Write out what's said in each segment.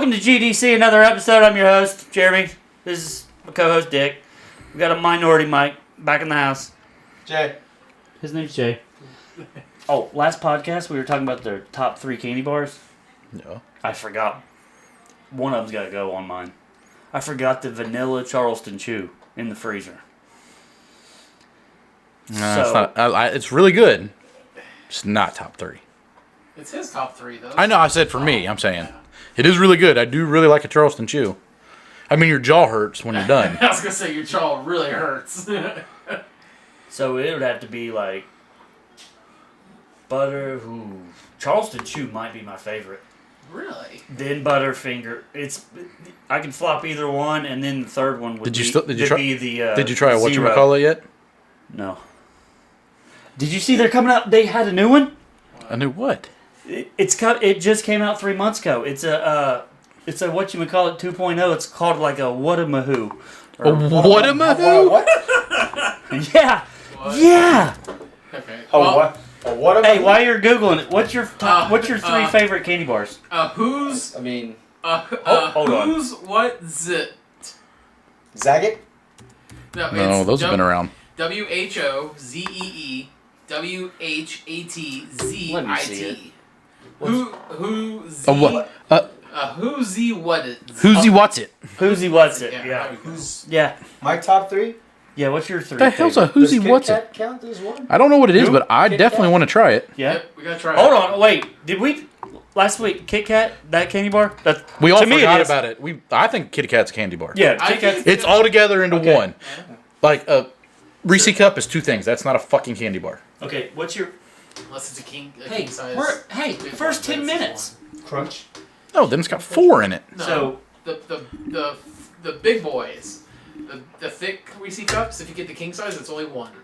Welcome to GDC, another episode. I'm your host, Jeremy. This is my co-host, Dick. We got a minority Mike back in the house. Jay. His name's Jay. Oh, last podcast we were talking about their top 3 candy bars. No. I forgot. One of them's got to go on mine. I forgot the vanilla Charleston Chew in the freezer. No, it's not. It's really good. It's not top 3. It's his top 3, though. I know. I said for me. I'm saying it is really good. I do really like a Charleston Chew. I mean, your jaw hurts when you're done. I was gonna say your jaw really hurts. So it would have to be like butter. Ooh, Charleston Chew might be my favorite. Really? Then Butterfinger. I can flop either one, and then the third one would Did you be the Did you try a Zero. whatchamacallit yet? No. Did you see they're coming out? They had a new one. A new what? It just came out 3 months ago. It's a whatchamacallit 2.0. It's called like a Whatamahoo. A Whatamahoo? What? Yeah. What? Yeah. Okay. What? Hey, while you're googling it, what's your 3 favorite candy bars? Who's? I mean, hold on. Who's what's it? Zagat? No, those have been around. WHOZEE WHATZIT. Let me see it. Who's What? Who's what it? Who's what's it? Who's what's it? Yeah. Yeah. My top 3? Yeah, what's your 3? The hell's a Does who's Kit what's Kat it? count as one? I don't know what it is, Who? but I Kit definitely Kat? want to try it. Yeah. Yep, we gotta try Hold it. on, wait. Did we last week Kit Kat that candy bar? We all to me forgot it is. about it. I think Kitty Cat's a candy bar. Yeah, I Kit Kat. think It's all together into Okay. one. Like a Reese cup is 2 things. That's not a fucking candy bar. Okay, what's your? Unless it's a king Hey, size. first 10 minutes. Crunch? No, then it's got 4 in it. No, So- the big boys, the thick Reese cups. If you get the king size, it's only 1. Right?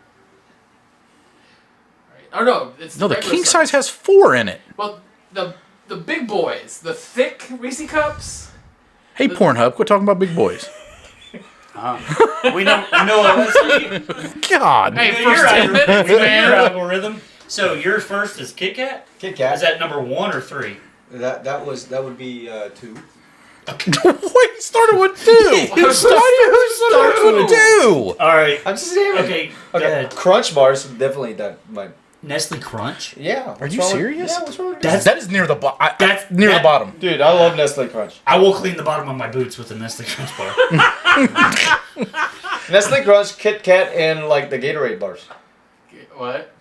Oh no, it's No, the regular king size has 4 in it. Well, the big boys, the thick Reese cups. Hey, Pornhub, quit talking about big boys. We know God. Hey, your first 10 minutes, your man. algorithm. So your first is Kit Kat? Kit Kat? Is that number 1 or 3? That would be 2. Wait, he started with 2. Who started with 2? All right. I'm just saying. Okay, go ahead. Crunch bars, definitely that. Nestle Crunch? Yeah. Are you serious? Yeah, what's wrong with that? That is near the bottom. That's- near that- the bottom. Dude, I love Nestle Crunch. I will clean the bottom of my boots with a Nestle Crunch bar. Nestle Crunch, Kit Kat, and like the Gatorade bars. What?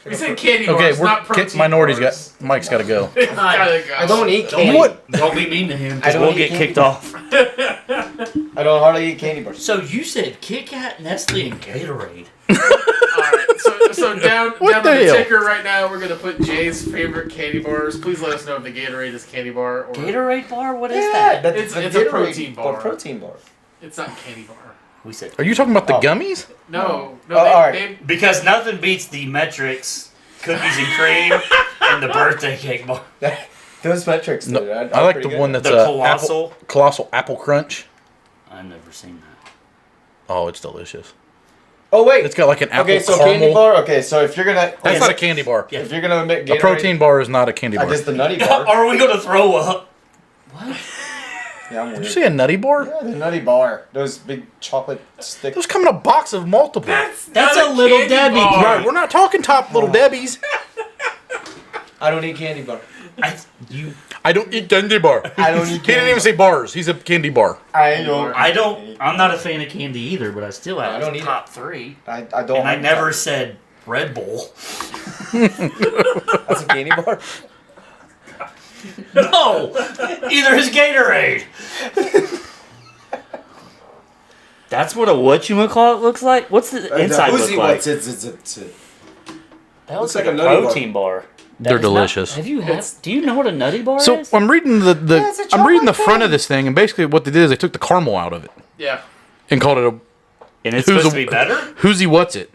We said candy Okay, bars, not protein minorities bars. got. Mike's got to go. Gotta go. I don't eat Don't candy. Don't be mean to him I because don't we'll eat get candy kicked off. I don't hardly eat candy bars. So you said Kit Kat, Nestle, and Gatorade. Alright, so down What on the the hell? ticker right now, we're gonna put Jay's favorite candy bars. Please let us know if the Gatorade is candy bar or Gatorade bar? What is Yeah, that? It's the a Gatorade protein bar. Protein bar. it's not candy bar. We said Are you talking about the Oh. gummies? No, Oh, alright. they because nothing beats the Metrics cookies and cream and the birthday cake bar. Those metrics. No, dude, I like the one that's The Colossal. Colossal Apple Crunch. I've never seen that. Oh, it's delicious. Oh wait. It's got like an apple Okay, so caramel. candy bar. Okay, so if you're gonna, That's not a candy bar. Yeah. if you're gonna make A Gatorade, protein bar is not a candy I bar. guess the nutty bar. Are we gonna throw up? What? Yeah, I'm weird. Did you say a nutty bar? Yeah, the nutty bar. Those big chocolate sticks. Those come in a box of multiple. That's not a little candy Debbie. bar. Right, we're not talking top little Debbie's. I don't eat candy bar. I don't eat candy bar. I don't eat He didn't candy even say bars. He's a candy bar. I don't. I'm not a fan of candy either, but I still have I don't eat top 3. I don't. And I like never that. said Red Bull. That's a candy bar. No! Either is Gatorade. That's what a whatchamacallit looks like? What's the inside look like? That looks like a nutty bar. protein bar. They're That is not- delicious. Have you had? Do you know what a nutty bar So is? I'm reading Yeah, it's a I'm reading the chocolate front of thing. this thing, and basically what they did is they took the caramel out of it Yeah. and called it a And it's who's supposed a- to be better? Who's what's it?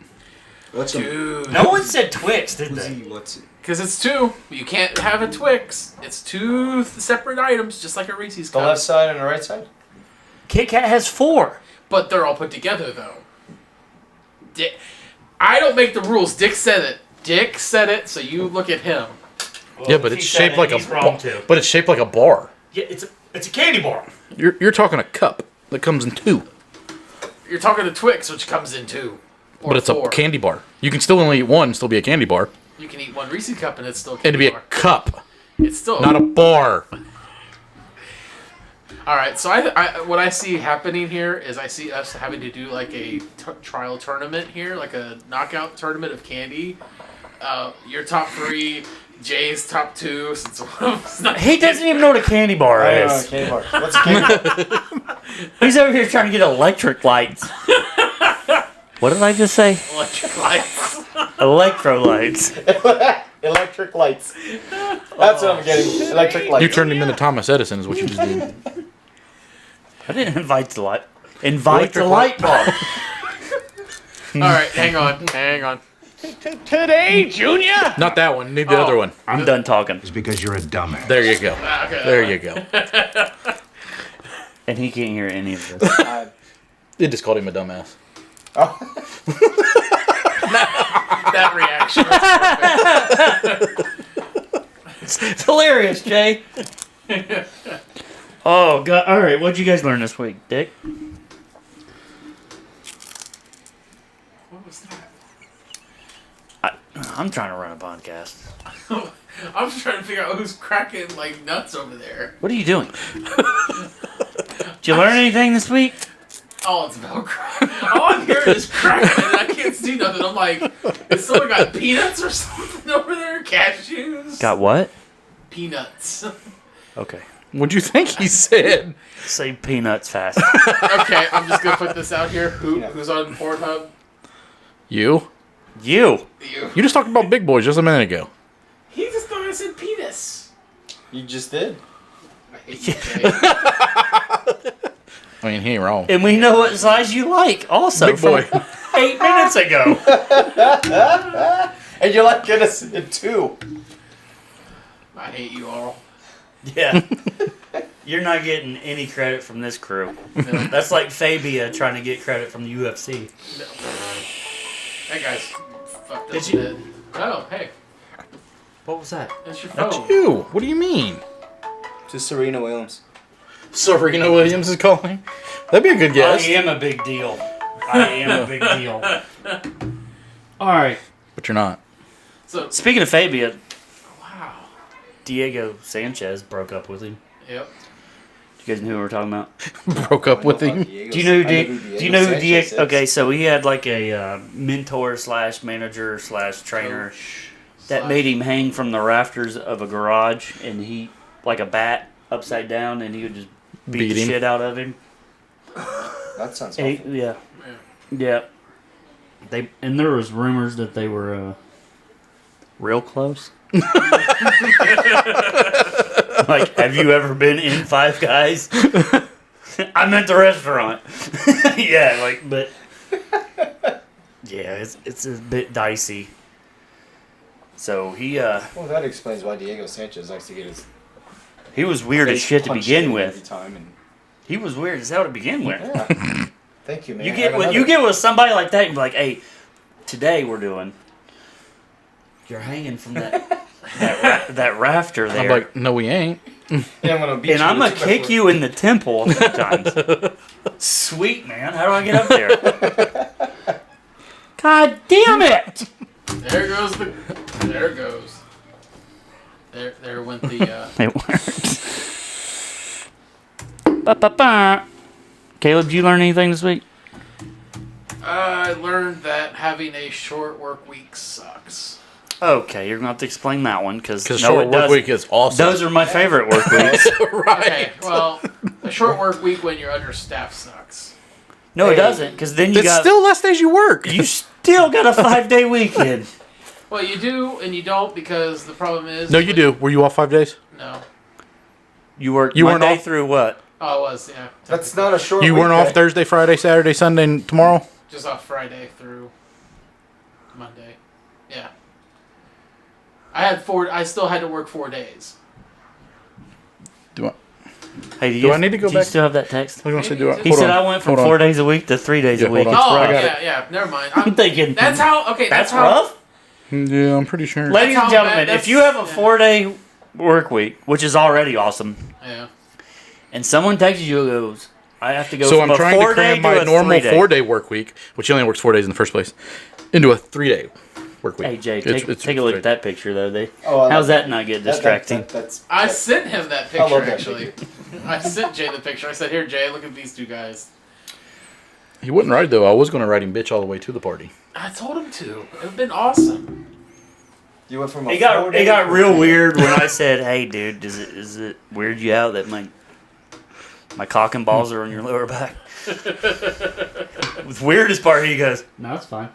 What's Dude. No one said Twix, did they? What's it? Because it's 2. You can't have a Twix. It's 2 separate items, just like a Reese's The cup. left side and the right side. Kit Kat has 4. But they're all put together, though. I don't make the rules. Dick said it. Dick said it, so you look at him. Well, Yeah, but if it's he said shaped it, like he's a wrong too. but it's shaped like a bar. Yeah, it's a candy bar. You're talking a cup that comes in 2. You're talking to Twix, which comes in 2. Or But it's 4. a candy bar. You can still only eat one and still be a candy bar. You can eat one Reese's cup and it's still a And candy to be bar. a cup, It's still not a bar. All right, so what I see happening here is I see us having to do like a trial tournament here, like a knockout tournament of candy. Your top 3, Jay's top 2. Since one of us not He doesn't even know what a candy bar I know, is. candy bar. What's a candy bar? He's over here trying to get electric lights. What did I just say? electric lights. Electrolytes. Electric lights. That's what I'm getting. Electric lights. You turned him into Thomas Edison is what you just did. I didn't invite the light. Invite the light bulb. All right, hang on. Today, Junior. Not that one. Need the other one. I'm done talking. It's because you're a dumbass. There you go. Okay, There you go. And he can't hear any of this. It just called him a dumbass. That reaction. Was perfect. It's hilarious, Jay. Oh, God. All right, what'd you guys learn this week, Dick? What was that? I'm trying to run a podcast. I'm just trying to figure out who's cracking like nuts over there. What are you doing? Did you learn anything this week? Oh, it's about crack. All I'm hearing is cracking, and I can't see nothing. I'm like, has someone got peanuts or something over there? Cashews? Got what? Peanuts. Okay. What'd you think he said? Say peanuts fast. Okay, I'm just gonna put this out here. Who's on Pornhub? You? You. You. You just talked about big boys just a minute ago. He just thought I said penis. You just did. I hate you, Jay. I mean, he ain't wrong. And we know what size you like also. Big boy. From 8 minutes ago. And you're like, get us in 2. I hate you all. Yeah. You're not getting any credit from this crew. That's like Fabia trying to get credit from the UFC. That guy's fucked up. Did you- dead. Oh, hey. What was that? That's your phone. That's you. What do you mean? To Serena Williams. Serena Williams is calling? That'd be a good guess. I am a big deal. I am a big deal. All right. But you're not. So, Speaking of Fabia, wow. Diego Sanchez broke up with him. Yep. You guys know who we're talking about? Broke up with him. Do you know who Diego? Okay, so he had like a mentor / manager / trainer that made him hang from the rafters of a garage, and he like a bat upside down, and he would just beat the him. shit out of him. That sounds And awful. yeah. And there was rumors that they were real close. Like, have you ever been in Five Guys? I meant the restaurant. Yeah, like, but yeah, it's a bit dicey. So Well, that explains why Diego Sanchez likes to get his he was weird as face shit to punched begin in with. every time. And, He was weird as hell to begin with. yeah. Thank you, man. You I get have with another. somebody like that and be like, hey, today we're doing. You're hanging from that rafter there, I'm like, no, we ain't. Yeah, I'm gonna beat and you I'm with gonna a kick 2x4. you in the temple a few times. Sweet man, how do I get up there? God damn it! There goes the. There it goes. There went the. It worked. Ba-ba-ba. Caleb, did you learn anything this week? I learned that having a short work week sucks. Okay, you're gonna have to explain that one because Short work week is awesome. Those are my favorite work weeks. right. Okay, well, a short work week when you're understaffed sucks. No, it doesn't, because then you It's got still less days you work. you still got a 5-day weekend. Well, you do and you don't because the problem is. No, you do. Were you off 5 days? No. You worked You weren't Monday off? through what? Oh, it was, yeah. That's not a short You week weren't off day. Thursday, Friday, Saturday, Sunday, and tomorrow? Just off Friday through Monday. Yeah. I still had to work 4 days. Do I? Hey, Do I need to go do you back? still have that text? I was gonna say, Maybe do I? it's- He hold said on. I went from Hold on. 4 days a week to 3 days Yeah, a week. hold on. Oh, I got yeah, never mind. I'm thinking That's how. Okay, that's how. rough. Yeah, I'm pretty sure. Ladies how and bad- gentlemen, that's- if you have a yeah. 4-day work week, which is already awesome, Yeah. and someone texts you and goes, I have to go So from I'm a trying to 4-day cram my to a normal 3-day. 4-day work week, which he only works 4 days in the first place, into a 3-day work week. Hey, Jay, It's take a look great. at that picture, though. Oh, How's that not get That- distracting? I sent him that I love picture, that actually. I sent Jay the picture. I said, here, Jay, look at these two guys. He wouldn't ride, though. I was going to ride him bitch all the way to the party. I told him to. It would have been awesome. You went from a It got 4-day it got to real 3-day. weird when I said, "Hey, dude, does it weird you out that my cock and balls are on your lower back?" The weirdest part, he goes, "No, it's fine.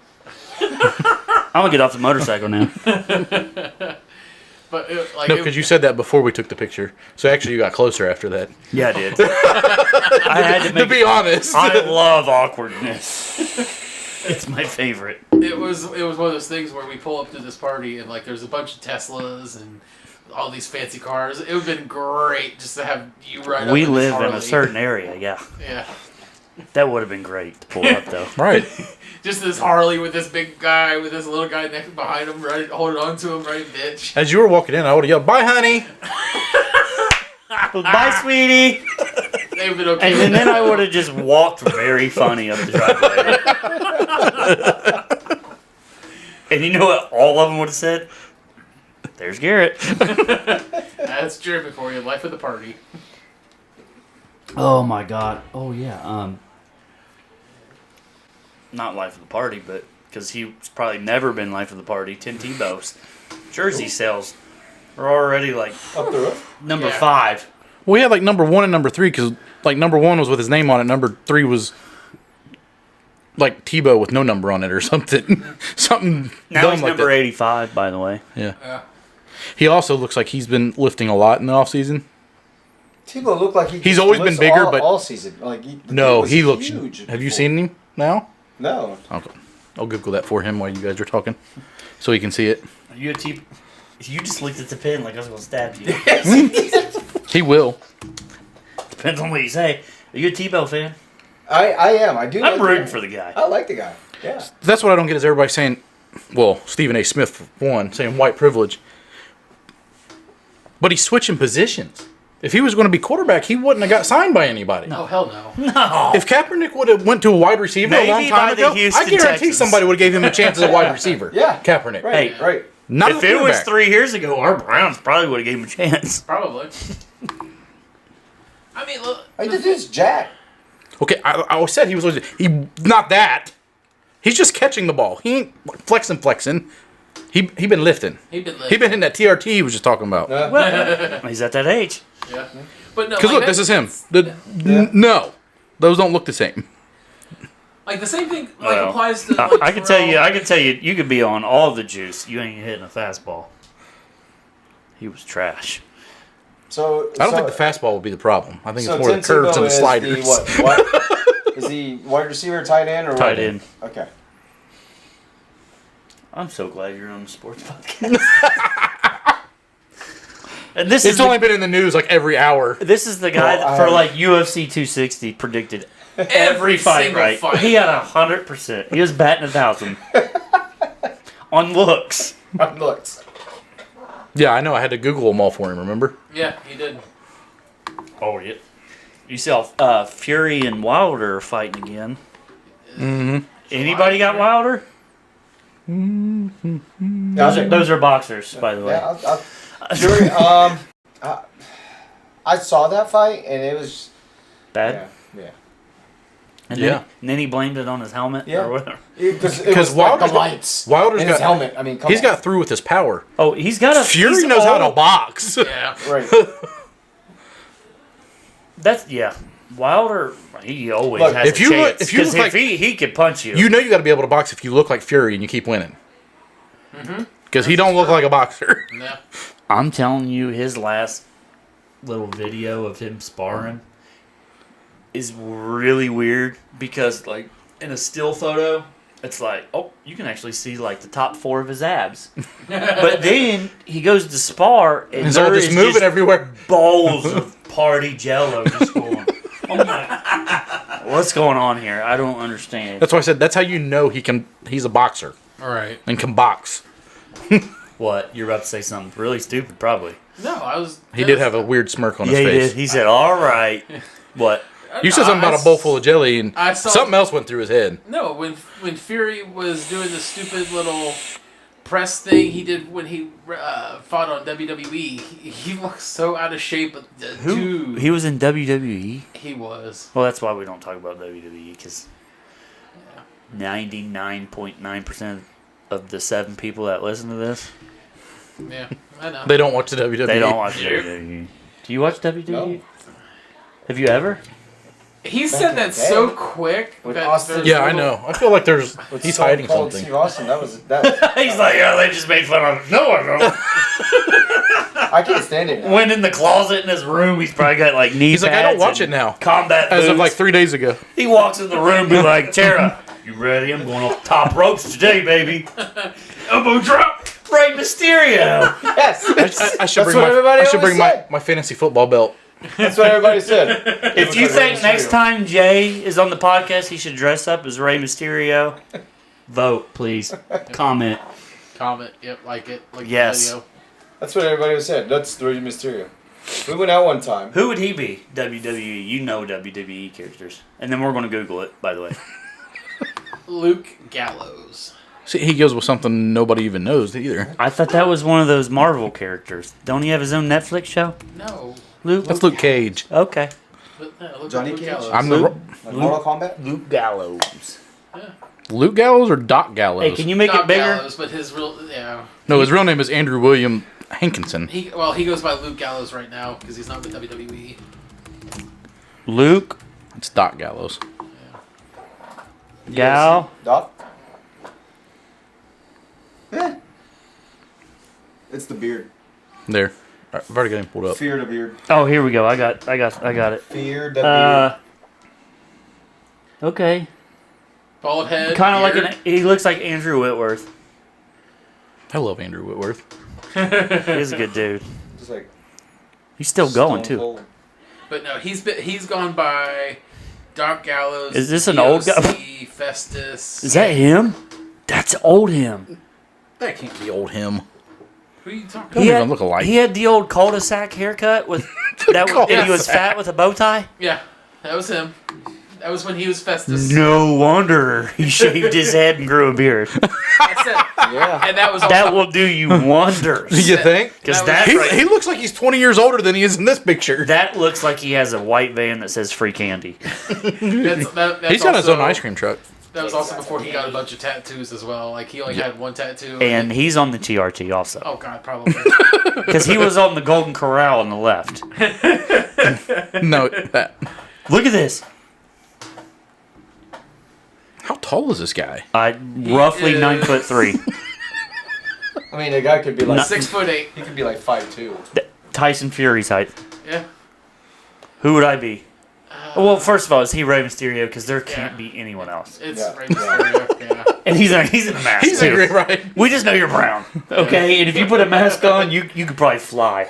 I'm gonna get off the motorcycle now." But No, because you said that before we took the picture. So actually, you got closer after that. Yeah, I did. I had to To make. be honest. I love awkwardness. It's my favorite. it was one of those things where we pull up to this party and like there's a bunch of Teslas and all these fancy cars. It would have been great just to have you ride up We in this live in a Harley. certain area. Yeah, Yeah. that would have been great to pull up though. Right. Just this Harley with this big guy with this little guy next behind him, right, holding on to him, right, bitch. As you were walking in, I would have yelled, "Bye, honey!" Bye, sweetie. They would have been okay. And then I would have just walked very funny up the driveway. And you know what all of them would have said? There's Garrett. That's Jeremy for you. Life of the party. Oh my god. Oh yeah. Not life of the party, but because he's probably never been life of the party. Tim Tebow's jersey sales are already like Up the roof. number Yeah. 5. We had like number 1 and number 3 because like number 1 was with his name on it. Number 3 was like Tebow with no number on it or something. Something Now dumb he's like number that. 85, by the way. Yeah. Yeah. He also looks like he's been lifting a lot in the off season. Tebow looked like He's always been lifts bigger, all, but- all season. Like the No, kid was he looks huge. Have you before. seen him now? No. I'll Google that for him while you guys are talking, so he can see it. Are you a T? You just looked at the pin like I was going to stab you. He will. Depends on what you say. Are you a Tebow fan? I am. I do. I'm like the rooting guy. for the guy. I like the guy. Yeah. That's what I don't get is everybody saying, well, Stephen A. Smith for one, saying white privilege. But he's switching positions. If he was going to be quarterback, he wouldn't have got signed by anybody. Oh, hell no. No. If Kaepernick would have went to a wide receiver Maybe a long by time the ago, Houston I guarantee Texans. somebody would have gave him a chance as a wide receiver. Yeah. Kaepernick. Right. Hey. Right. Not If as a it was quarterback. 3 years ago, our Browns probably would have gave him a chance. Probably. I mean, look. I did this Jack. Okay, I always said he was always not that. He's just catching the ball. He ain't flexing. He been lifting. He been He been hitting that TRT he was just talking about. He's at that age. Yeah. But no. Because like look, this is him. Yeah. No, those don't look the same. Like the same thing Well, applies to. Like, I can tell you, you could be on all the juice. You ain't hitting a fastball. He was trash. So I don't think the fastball will be the problem. I think So it's more the Tim curves Tebow and the is sliders. what? Is he wide receiver, tight end, or Tight what? end. Okay. I'm so glad you're on the sports podcast. And this It's is only been in the news like every hour. this is the guy Well, that for like UFC 260 predicted every fight single right. fight. He had 100%. He was batting 1,000 on looks. Look. Yeah, I know. I had to Google them all for him. Remember? Yeah, he did. Oh yeah. You saw Fury and Wilder are fighting again. Mm-hmm. Anybody got Wilder? Those are boxers, by the way. Yeah, Fury, I saw that fight and it was Bad. yeah. And Yeah. then he blamed it on his helmet Yeah. or whatever. Because Wilder's the got- lights. Wilder's and his got helmet. I mean, come he's on. got through with his power. Oh, he's got a Fury he's knows how to all- box. Yeah. right. That's yeah. Wilder, he always Look, has if a you look- chance. if you 'Cause look like- he could punch you. You know you got to be able to box if you look like Fury and you keep winning. Because he don't look like a boxer. Yeah. I'm telling you, his last little video of him sparring is really weird because, like, in a still photo, it's like, oh, you can actually see like the top 4 of his abs. But then he goes to spar and It's all there just is moving everywhere. bowls of party jello just going. Oh my! What's going on here? I don't understand. That's why I said that's how you know he's a boxer All right. and can box. What? You're about to say something really stupid, probably. No, I was. He did have a weird smirk on his Yeah, he face. did. He said, "All right." What? You said something about a bowl full of jelly, and I saw- something else went through his head. No, when Fury was doing the stupid little press thing he did when he fought on WWE, he looked so out of shape. Dude, He was in WWE. he was. Well, that's why we don't talk about WWE because 99.9% of the 7 people that listen to this, Yeah, I know. They don't watch the WWE. they don't watch Yep. WWE. Do you watch WWE? No. Have you ever? He said in that the so day. quick. With that Austin. there's Yeah, I little- know. I feel like With he's Stone hiding Cold something. Steve Austin, that was. He's like, yeah, they just made fun of him. No, I don't. I can't stand it. Now. Went in the closet in his room. He's probably got like knee He's like, I don't pads watch and it now. Combat As of boots. like 3 days ago. He walks in the room, be like, Tara, you ready? I'm going off top ropes today, baby. Elbow drop. Rey Mysterio. Yes, I should That's bring what everybody I should always bring said. my fantasy football belt. that's what everybody said. If you think next time Jay is on the podcast, he should dress up as Rey Mysterio, vote, please. Comment. Comment. Yep, like it. Like Yes. the video. That's what everybody said. That's the Rey Mysterio. We went out one time. Who would he be? WWE. You know WWE characters. And then we're going to Google it, by the way. Luke Gallows. See, he goes with something nobody even knows either. I thought that was one of those Marvel characters. Don't he have his own Netflix show? No. Luke? That's Luke Cage. Okay. But, Luke, Johnny Luke Cage? Gallows. I'm the Like Mortal Kombat. Luke Gallows. Luke Gallows or Doc Gallows? Hey, can you make Not it bigger? Gallows, but his real No, his real name is Andrew William Hankinson. he goes by Luke Gallows right now because he's not with WWE. Luke It's Doc Gallows. Gal. Doc. Eh. It's the beard. There. I've already got him pulled up. Fear the beard. Oh, here we go. I got it. Fear the beard. Okay. Bald head. Kind of like beard. he looks like Andrew Whitworth. I love Andrew Whitworth. He's a good dude. Just like He's still going Stone too. Cold. But no, he's gone by Doc Gallows. Is this an old guy? DOC, Festus. Is that him? That's old him. That can't be old him. Who are you talking Don't about? even look alike. He had the old cul-de-sac haircut with that. And he was fat with a bow tie. Yeah, that was him. That was when he was Festus. No wonder he shaved his head and grew a beard. I said, Yeah. and that was also, That will do you wonders. You think? Because That that's was- right. He looks like he's 20 years older than he is in this picture. That looks like he has a white van that says free candy. that's He's got his own also- ice cream truck. That was also before he got a bunch of tattoos as well. Like he only had one tattoo. And he's on the TRT also. oh god, probably. Because he was on the Golden Corral on the left. No, that. Look at this. How tall is this guy? Roughly is- 9'3". I mean, the guy could be like 6'8". He could be like 5'2". Tyson Fury's height. Yeah. Who would I be? Well, first of all, is he Rey Mysterio? Because there can't be anyone else. It's Yeah. Rey Mysterio. Yeah. And he's in a mask He's too. angry, right? We just know you're brown, okay? And if you put a mask on, you could probably fly.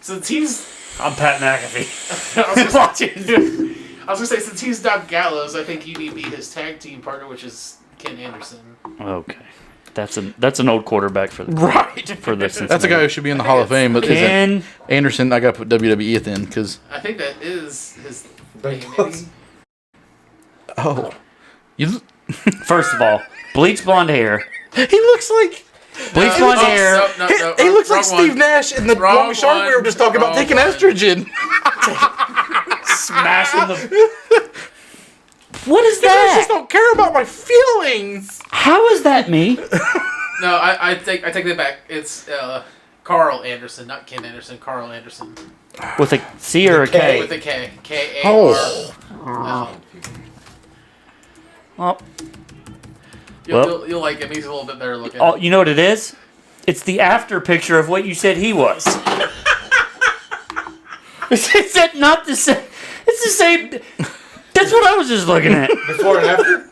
Since he's, I'm Pat McAfee. I was, gonna, Watching. I was gonna say since he's Doc Gallows, I think you need to be his tag team partner, which is Ken Anderson. Okay, that's an old quarterback for the Right. for this. That's a guy who should be in the Hall of Fame, but isn't. Ken. Anderson, I got to put WWE at the end because. I think that is his Very name. close. Maybe? Oh. You, First of all, bleach blonde hair. he looks like. Bleach blonde hair. He looks like wrong Steve one. Nash in the Wrong Long Shark we were one. just talking about Wrong taking one. estrogen. Smashing the. What is I just that? don't care about my feelings. How is that me? No, I take that back. It's Carl Anderson, not Ken Anderson. Carl Anderson With a C or a K? with a K. K A Oh. R. Well, You'll like him. He's a little bit better looking. oh, you know what it is? It's the after picture of what you said he was. Is that not the same? It's the same. That's what I was just looking at. Before and after?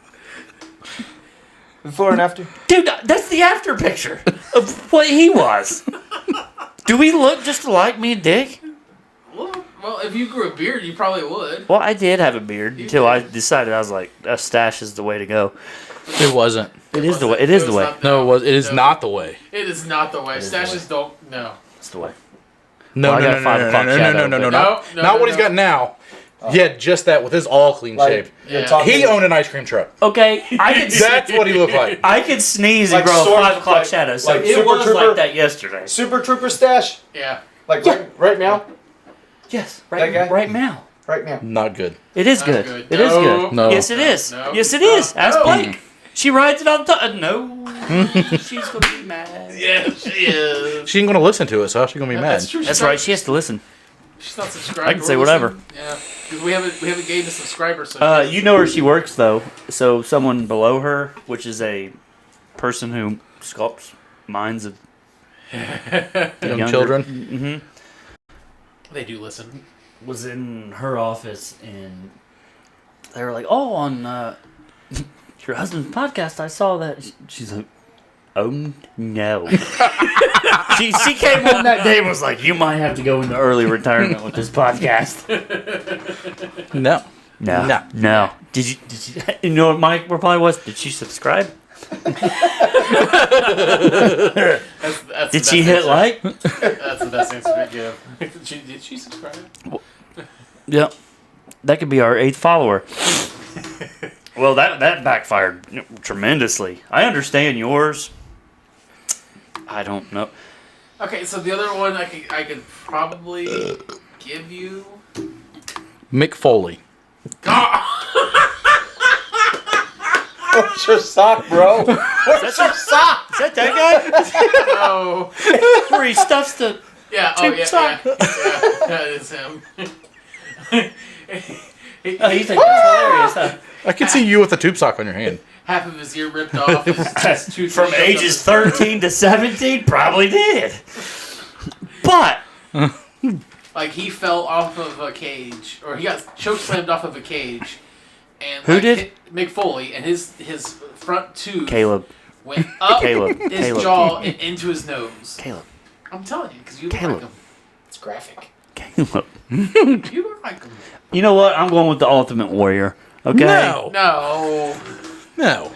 Before and after? Dude, that's the after picture of what he was. Do we look just alike, me and Dick? Well, Well, if you grew a beard, you probably would. Well, I did have a beard until I decided I was like, a stash is the way to go. It wasn't. It is the way. It is the way. No, it was. It is not the way. It is not the way. Stashes don't. No. It's the way. No, Well, I no, got no, a 5 no, o'clock no, no, shadow, no, no, no, but- no, not what he's got now. He had just that with his all clean Like, shave. you're Yeah. talking- He owned an ice cream truck. Okay, I could. That's what he looked like. I could sneeze and Like grow a sort of 5 o'clock like- shadow. So like it Super was Trooper? like that yesterday. Super Trooper stash? Yeah. Like Yeah. right now? Yes, That right, guy? right now. Right now. Not good. It is Not good. good. It is No. good. No. Yes, it is. No. Yes, it is. No. Ask No. Blake. She rides it all the time. No, she's gonna be mad. Yeah, she is. She ain't gonna listen to it, so how's she gonna be mad? That's true. That's right. She has to listen. She's not subscribed. I can or say whatever. listened. Yeah, because we haven't gained a subscriber. So You know where she works though. So someone below her, which is a person who sculpts minds of Young younger- children. they do listen. was in her office and they were like, "Oh, on your husband's podcast, I saw that." She's like, "Oh no!" she came on that day and was like, "You might have to go into early retirement with this podcast." No. No. Did you? You know what my reply was? Did she subscribe? That's Did the she best hit answer. like? That's the best answer to give. Did she subscribe? Yep. That could be our 8th follower. Well, that backfired tremendously. I understand yours. I don't know. Okay, so the other one I could probably give you. Mick Foley. What's your sock, bro? What's your sock? Is that Oh, guy? Where he stuffs the... yeah. Oh, Tube yeah, sock. yeah. That is him. Oh, you think that's hilarious, huh? I could see you with a tube sock on your hand. Half of his ear ripped off. His tooth From shoved up ages his- 13 to 17, probably did. But... Like he fell off of a cage, or he got choke slammed off of a cage, and Who like, did? hit Mick Foley, and his front tooth Caleb. went up Caleb. his Caleb. jaw and into his nose. Caleb. I'm telling you, because you look Caleb. like him. It's graphic. Caleb. You look like him. You know what? I'm going with the Ultimate Warrior. Okay? No. No. No.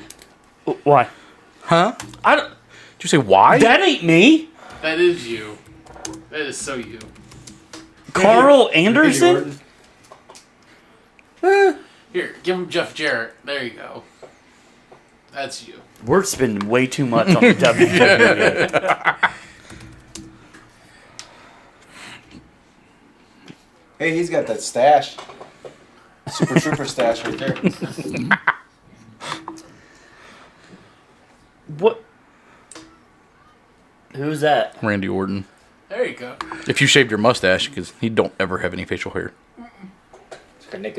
Why? Huh? I don't... Did you say why? That ain't me. That is you. That is so you. Carl Anderson? Here, give him Jeff Jarrett. There you go. That's you. We're spending way too much on the WWE. Hey, he's got that stash. Super Trooper stash right there. What? Who's that? Randy Orton. There you go. If you shaved your mustache, because he don't ever have any facial hair.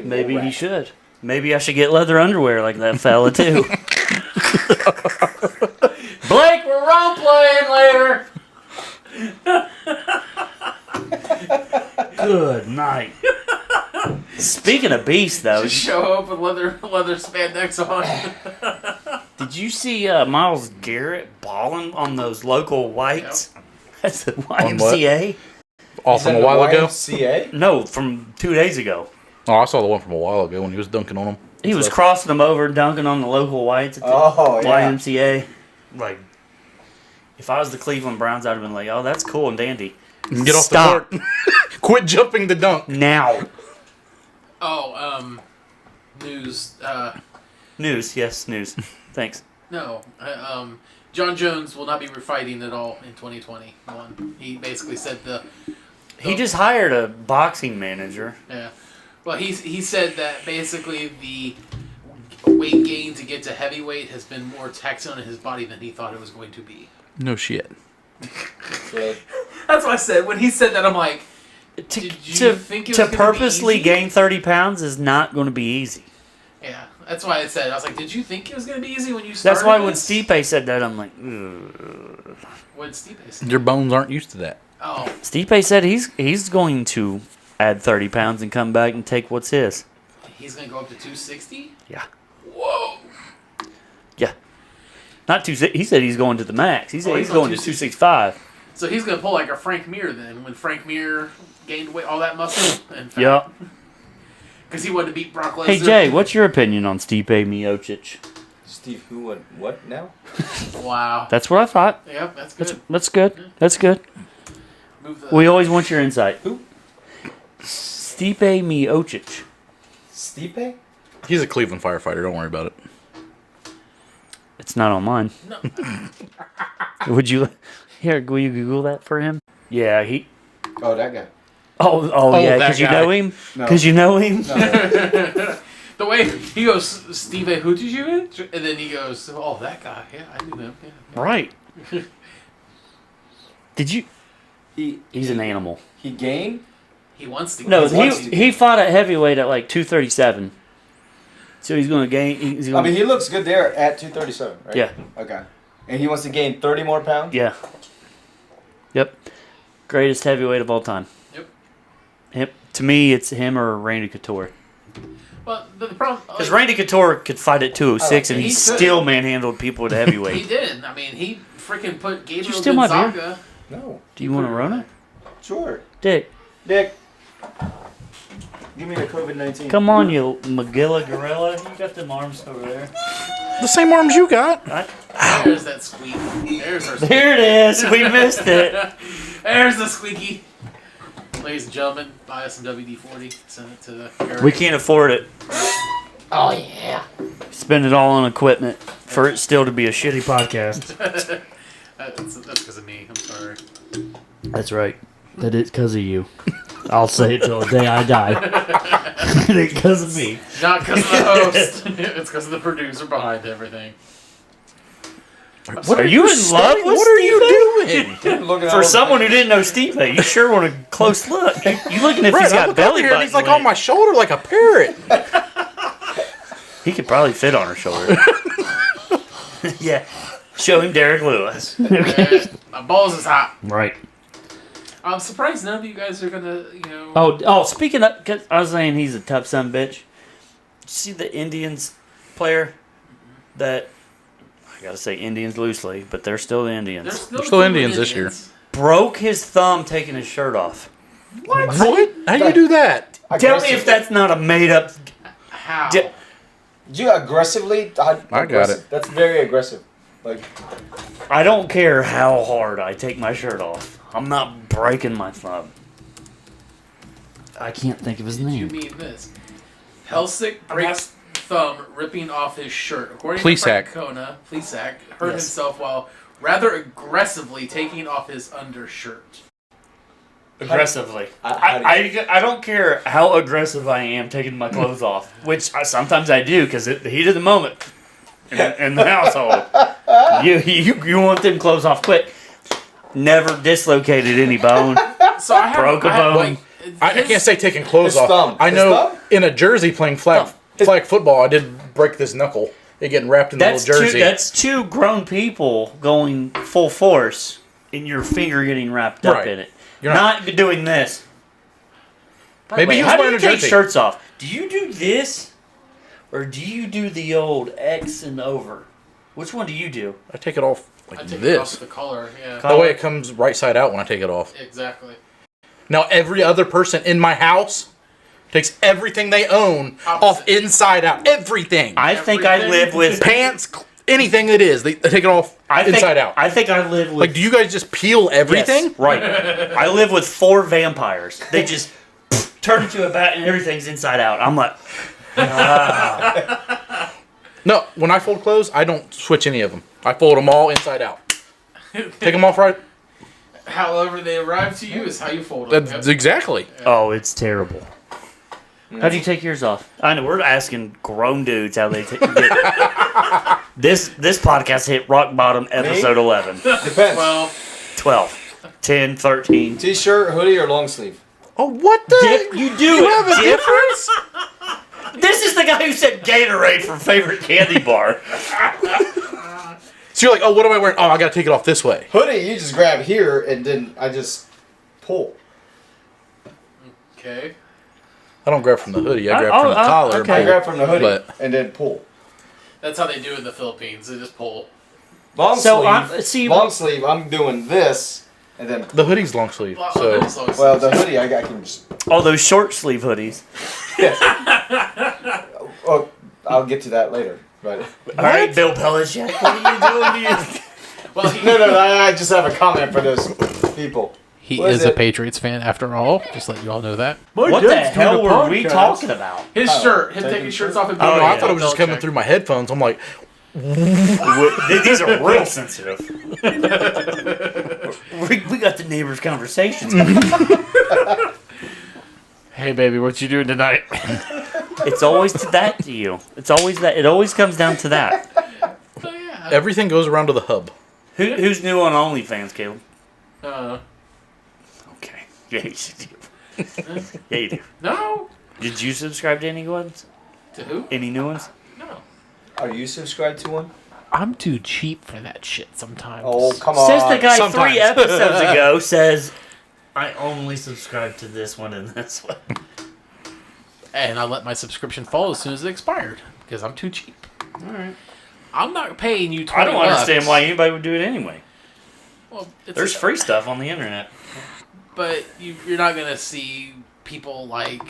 Maybe he should. Maybe I should get leather underwear like that fella too. Blake, we're role playing later. Good night. Speaking of beasts, though, Just show up with leather spandex on. did you see Miles Garrett balling on those local whites? That's the YMCA. All from a while ago? YMCA? No, from 2 days ago. Oh, I saw the one from a while ago when he was dunking on them. He was crossing them over, dunking on the local whites at the YMCA. Like, if I was the Cleveland Browns, I'd have been like, "Oh, that's cool and dandy." Get off Stop. the court. Quit jumping the dunk. Now. Oh, news. News, yes, news. Thanks. No, John Jones will not be fighting at all in 2021. He basically said He just hired a boxing manager. yeah. Well, he said that basically the weight gain to get to heavyweight has been more taxing on his body than he thought it was going to be. No shit. Really? That's what I said. When he said that, I'm like, did you think it was to gonna be purposely easy? gain 30 pounds is not going to be easy. Yeah, that's why I said. I was like, did you think it was going to be easy when you started? That's why when this? Stipe said that, I'm like, ugh. When Stipe said, Your bones aren't used to that. oh, Stipe said he's going to add 30 pounds and come back and take what's his. he's going to go up to 260? Yeah. Whoa. Yeah. Not two. He said he's going to the max. He said Oh, he's he's on going to 260. 265. So he's gonna pull like a Frank Mir then, when Frank Mir gained weight, all that muscle and fat. Yep. Because he wanted to beat Brock Lesnar. Hey Jay, what's your opinion on Stipe Miocic? Steve, who and what now? Wow. That's what I thought. Yep, that's good. That's good. That's good. Move the, We always want your insight. Who? Stipe Miocic. Stipe? He's a Cleveland firefighter. Don't worry about it. It's not on mine. No. Would you? Here, will you Google that for him? Yeah, he. Oh, that guy. Oh yeah, that because you guy. know him. No. Because you know him. No, The way he goes, Steve, who did you in? And then he goes, oh, that guy. Yeah, I knew him. Yeah. Right. Did you? he He's an animal. he gained. He wants to. No, he wants he to. he fought at heavyweight at like 237. So he's going to gain. He's I going. mean, he looks good there at 237, right? Yeah. Okay. And he wants to gain 30 more pounds. Yeah. Yep. Greatest heavyweight of all time. Yep. Yep. To me, it's him or Randy Couture. But the problem. Because Randy Couture could fight at 206 and He he could. still manhandled people at He heavyweight. did. I mean, he freaking put Gabriel steal my beer? Gonzaga. No. Do you want a Rona? Sure. Dick, Dick. Give me the COVID-19. come on, you Magilla Gorilla. You got them arms over there. The same arms you got. There's that squeak. There's our squeak. There it is. We missed it. There's the squeaky. Ladies and gentlemen, buy us some WD-40. Send it to Eric. We can't afford it. Oh, yeah. Spend it all on equipment for it still to be a shitty podcast. That's because of me. I'm sorry. That's right. That is because of you. I'll say it till the day I die. It ain't because of me. Not because of the host. It's because of the producer behind everything. What are you in love with? What are you doing? Looking For someone who didn't know Steve, you sure want a close look. You looking if he's I got look belly over here button. and he's like on my shoulder like a parrot. He could probably fit on her shoulder. Yeah. Show him Derek Lewis. My balls is hot. Right. I'm surprised none of you guys are gonna, you know. Oh, speaking of, 'cause I was saying he's a tough son of a bitch. Did you see the Indians player that, I gotta say Indians loosely, but they're still the Indians. They're still Indians this year. Broke his thumb taking his shirt off. What? How do you do that? Tell me if that's not a made up. How? You aggressively? I got it. That's very aggressive. Like, I don't care how hard I take my shirt off. I'm not breaking my thumb. I can't think of his Did you name. mean this? Helsik breaks thumb ripping off his shirt. According Plesac. to Frank Kona, Plesac hurt Yes. himself while rather aggressively taking off his undershirt. Aggressively. I don't care how aggressive I am taking my clothes off, which sometimes I do because the heat of the moment in the household. You want them clothes off quick. Never dislocated any bone. So I have, Broke a bone. I can't say taking clothes His off. thumb. I His know thumb? in a jersey playing flag football, I did break this knuckle. It getting wrapped in the little jersey. That's two grown people going full force and your finger getting wrapped up Right. in it. You're not doing this. Maybe he was how do wearing you a take jersey. shirts off? Do you do this, or do you do the old X and over? Which one do you do? I take it off I like take it off this. the collar. Yeah, That way it comes right side out when I take it off. exactly. Now every other person in my house takes everything they own off Opposite. inside out. Everything. I think I Everything? live with Pants, anything it is, they take it off inside out. I think I live with. Like, do you guys just peel everything? Yes, right. I live with 4 vampires. They just turn into a bat and everything's inside out. I'm like, No, when I fold clothes, I don't switch any of them. I fold them all inside out. Take them off right. However they arrive to you is how you fold them. That's exactly. oh, it's terrible. How do you take yours off? I know we're asking grown dudes how they get. This podcast hit rock bottom episode 11, depends. Well, 12, 10, 13. T-shirt, hoodie, or long sleeve? Oh, what the? You do You it have a difference? This is the guy who said Gatorade for favorite candy bar. So you're like, oh, what am I wearing? Oh, I gotta take it off this way. Hoodie, you just grab here and then I just pull. okay. I don't grab from the hoodie. I grab Oh, from the collar. okay. I grab from the hoodie But- and then pull. That's how they do it in the Philippines. They just pull. Long So, sleeve. see- long sleeve. I'm doing this, And then, The hoodie's long sleeve. Well, So that is always well, the something. hoodie I can just. All those short sleeve hoodies. Oh, I'll get to that later. But All right, Bill Belichick, what are you doing here? Well, he, no, I just have a comment for those people. he What is is a it? Patriots fan after all. Just let you all know that. What the hell were we talking about? His Oh, shirt, him taking taking shirts off and Oh, being yeah. I thought it was just coming through my headphones. I'm like, These are real sensitive. we got the neighbors' conversations. Hey, baby, what you doing tonight? It's always to that to you. It's always that. It always comes down to that. Oh, yeah. everything goes around to the hub. Who's new on OnlyFans, Caleb? Okay. Yeah, you do. Yeah, you do. No. Did you subscribe to any ones? To who? Any new ones? No. Are you subscribed to one? I'm too cheap for that shit sometimes. Oh, come on. Says the guy sometimes. 3 episodes ago says, I only subscribe to this one and this one. And I let my subscription fall as soon as it expired because I'm too cheap. Alright. I'm not paying you $20. I don't understand why anybody would do it anyway. Well, it's There's free stuff on the internet. but you're not gonna see people like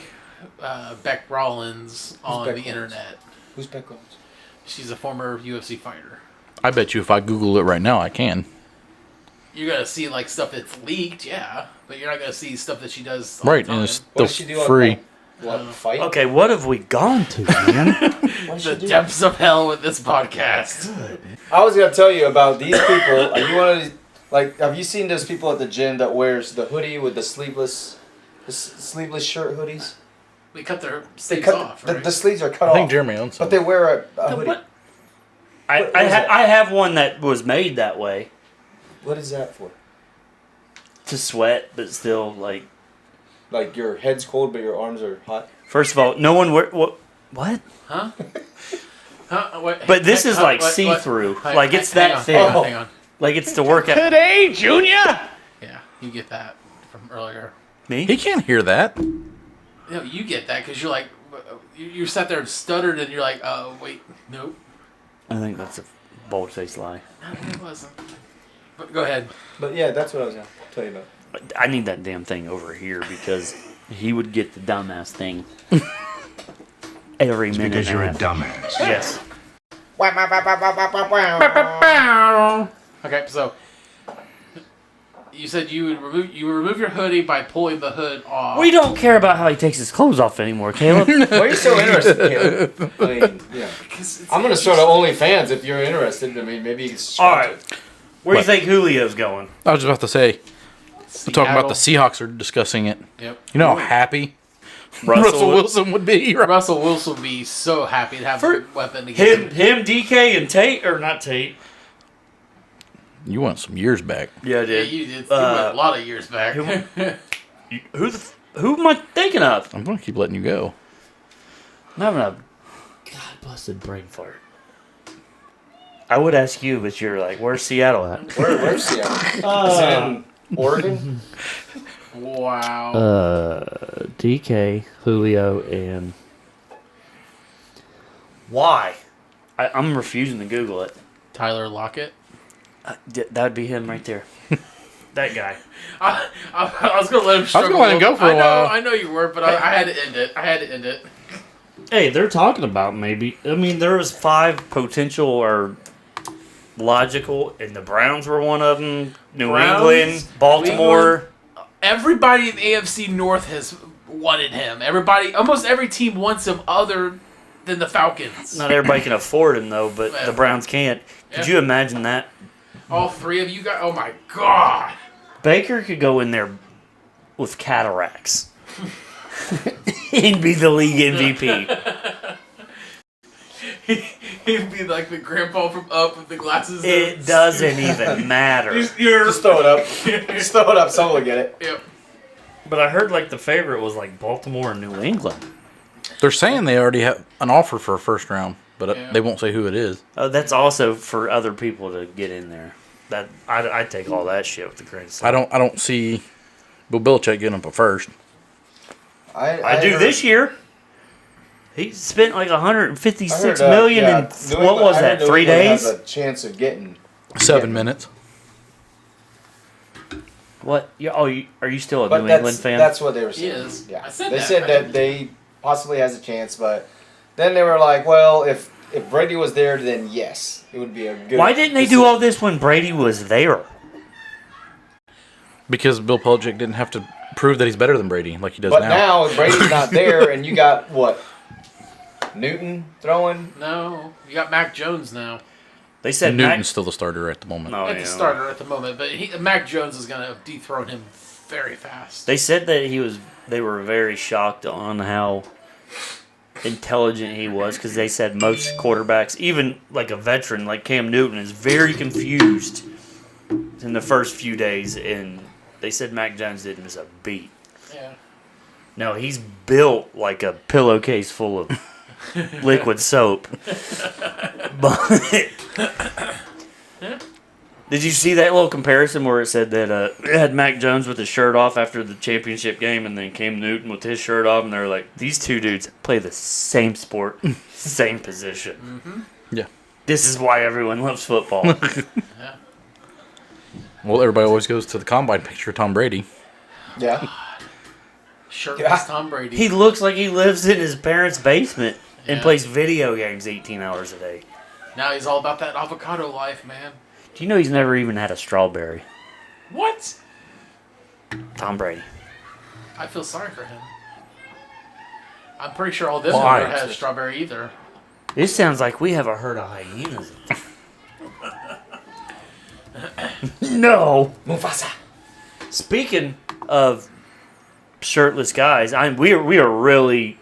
Beck Rollins on Beck the Rollins? internet. Who's Beck Rollins? She's a former UFC fighter. I bet you if I Google it right now, I can. You're gonna see like stuff that's leaked, yeah, but you're not gonna see stuff that she does. Right, the and time. it's What still does she do? free. What, fight? Okay, what have we gone to, man? What does The she do? depths of hell with this podcast. I was gonna tell you about these people. Are you one of these? Like, have you seen those people at the gym that wears the hoodie with the sleeveless shirt hoodies? We cut their They sleeves cut off, the, right? the sleeves are cut I off. think Jeremy owns some. But they wear a hoodie. What? What is it? I have one that was made that way What is that for? to sweat, but still like. Like your head's cold, but your arms are hot. First of all, no one what? Huh? What? But this is like what- see-through. what- Like it's hang that on, thin. Hang on, hang on. Like it's to work out. Today, Junior! Yeah, you get that from earlier. He Me? can't hear that. No, you get that because you're like, you sat there and stuttered and you're like, oh, wait, nope. I think that's a bold-faced lie. No, it wasn't. But go ahead. But yeah, that's what I was gonna tell you about. I need that damn thing over here because he would get the dumbass thing every minute. Because you're a and dumbass. Yes. Okay, so you said you would remove your hoodie by pulling the hood off. We don't care about how he takes his clothes off anymore, Caleb. Why are you so interested, Caleb? I mean, yeah. Because it's I'm gonna start an OnlyFans if you're interested. I mean, maybe you can All sponsor right. it. Where do you What? think Julio's going? I was about to say, we're talking about the Seattle. Seahawks are discussing it. Yep. You know how happy Russell Wilson would be? Right? Russell Wilson would be so happy to have For a weapon again. Him, DK, and Tate, or not Tate? You went some years back. Yeah, I Yeah, did. you did. You went a lot of years back. Who am I thinking of? I'm going to keep letting you go. I'm having a god-busted brain fart. I would ask you, but you're like, where's Seattle at? Where's Seattle? Is it in Oregon? Wow. DK, Julio, and... Why? I'm refusing to Google it. Tyler Lockett. That would be him right there. That guy. I was gonna let him. Struggle gonna let him go for a while. I know you were, but I had to end it. Hey, they're talking about maybe. I mean, there was 5 potential or logical, and the Browns were one of them. New Browns, England, Baltimore. Everybody in the AFC North has wanted him. Almost every team wants him, other than the Falcons. Not everybody can afford him though, but the Browns can't. Could you imagine that? All 3 of you guys. Oh my god. Baker could go in there with cataracts. He'd be the league MVP. He'd be like the grandpa from Up with the glasses. It doesn't even matter. Just throw it up. Just throw it up. Someone will get it. Yep. But I heard like the favorite was like Baltimore and New England. They're saying they already have an offer for a first round, but Yeah. they won't say who it is. Oh, that's also for other people to get in there. That I take all that shit with the grain of salt. I don't see Bill Belichick getting up a first. I do heard- this year. He spent like I heard, 156 million yeah, in New what England- was I heard that? New 3 England days? has a chance of getting 7 minutes. What? Are you still a But New England fan? that's what they were He saying. is. Yeah. I said they that. said that they possibly has a chance, but then they were like, well, if Brady was there, then yes, it would be a good. Why didn't they do all this when Brady was there? Because Bill Belichick didn't have to prove that he's better than Brady like he does But now. now Brady's not there, and you got what? Newton throwing. No, you got Mac Jones now. They said Newton's still the starter at the moment. No, At the starter at the moment, but Mac Jones is going to dethrone him very fast. They said that they were very shocked on how intelligent he was because they said most quarterbacks, even like a veteran like Cam Newton, is very confused in the first few days, and they said Mac Jones didn't miss a beat. Yeah. No, he's built like a pillowcase full of liquid soap. But did you see that little comparison where it said that it had Mac Jones with his shirt off after the championship game, and then Cam Newton with his shirt off, and they're like, these two dudes play the same sport, same position. Mm-hmm. Yeah. This is why everyone loves football. Yeah. Well, everybody always goes to the combine picture of Tom Brady. Yeah. Shirtless Yeah. Tom Brady. He looks like he lives in his parents' basement and Yeah. plays video games 18 hours a day. Now he's all about that avocado life, man. Do you know he's never even had a strawberry? What? Tom Brady. I feel sorry for him. I'm pretty sure all this Why? never had a strawberry either. This sounds like we have a herd of hyenas. No. Mufasa. Speaking of shirtless guys, we are really,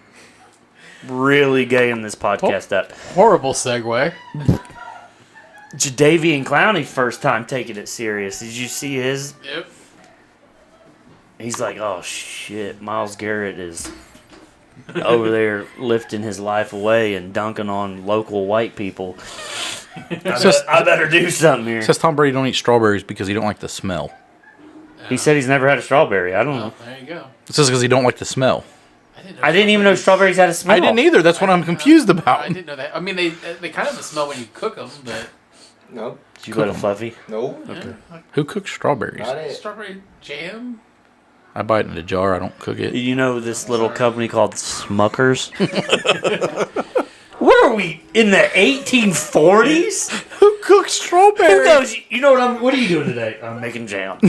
really gaying this podcast up. Horrible segue. Jadeveon Clowney first time taking it serious. Did you see his? Yep. He's like, oh shit, Myles Garrett is over there lifting his life away and dunking on local white people. I better do something here. Says Tom Brady don't eat strawberries because he don't like the smell. He said he's never had a strawberry. I don't Oh, know. there you go. It says because he don't like the smell. I didn't even know strawberries had a smell. I didn't either. That's what I'm confused about. I didn't know that. I mean, they kind of smell when you cook them, but No. Did you go to Fluffy? No. yeah, like Who cooks strawberries? Not it. strawberry jam. I buy it in a jar. I don't cook it. You know this little company called Smuckers? What are we, in the 1840s? Who cooks Who strawberries? knows? You know what are you doing today? I'm making jam.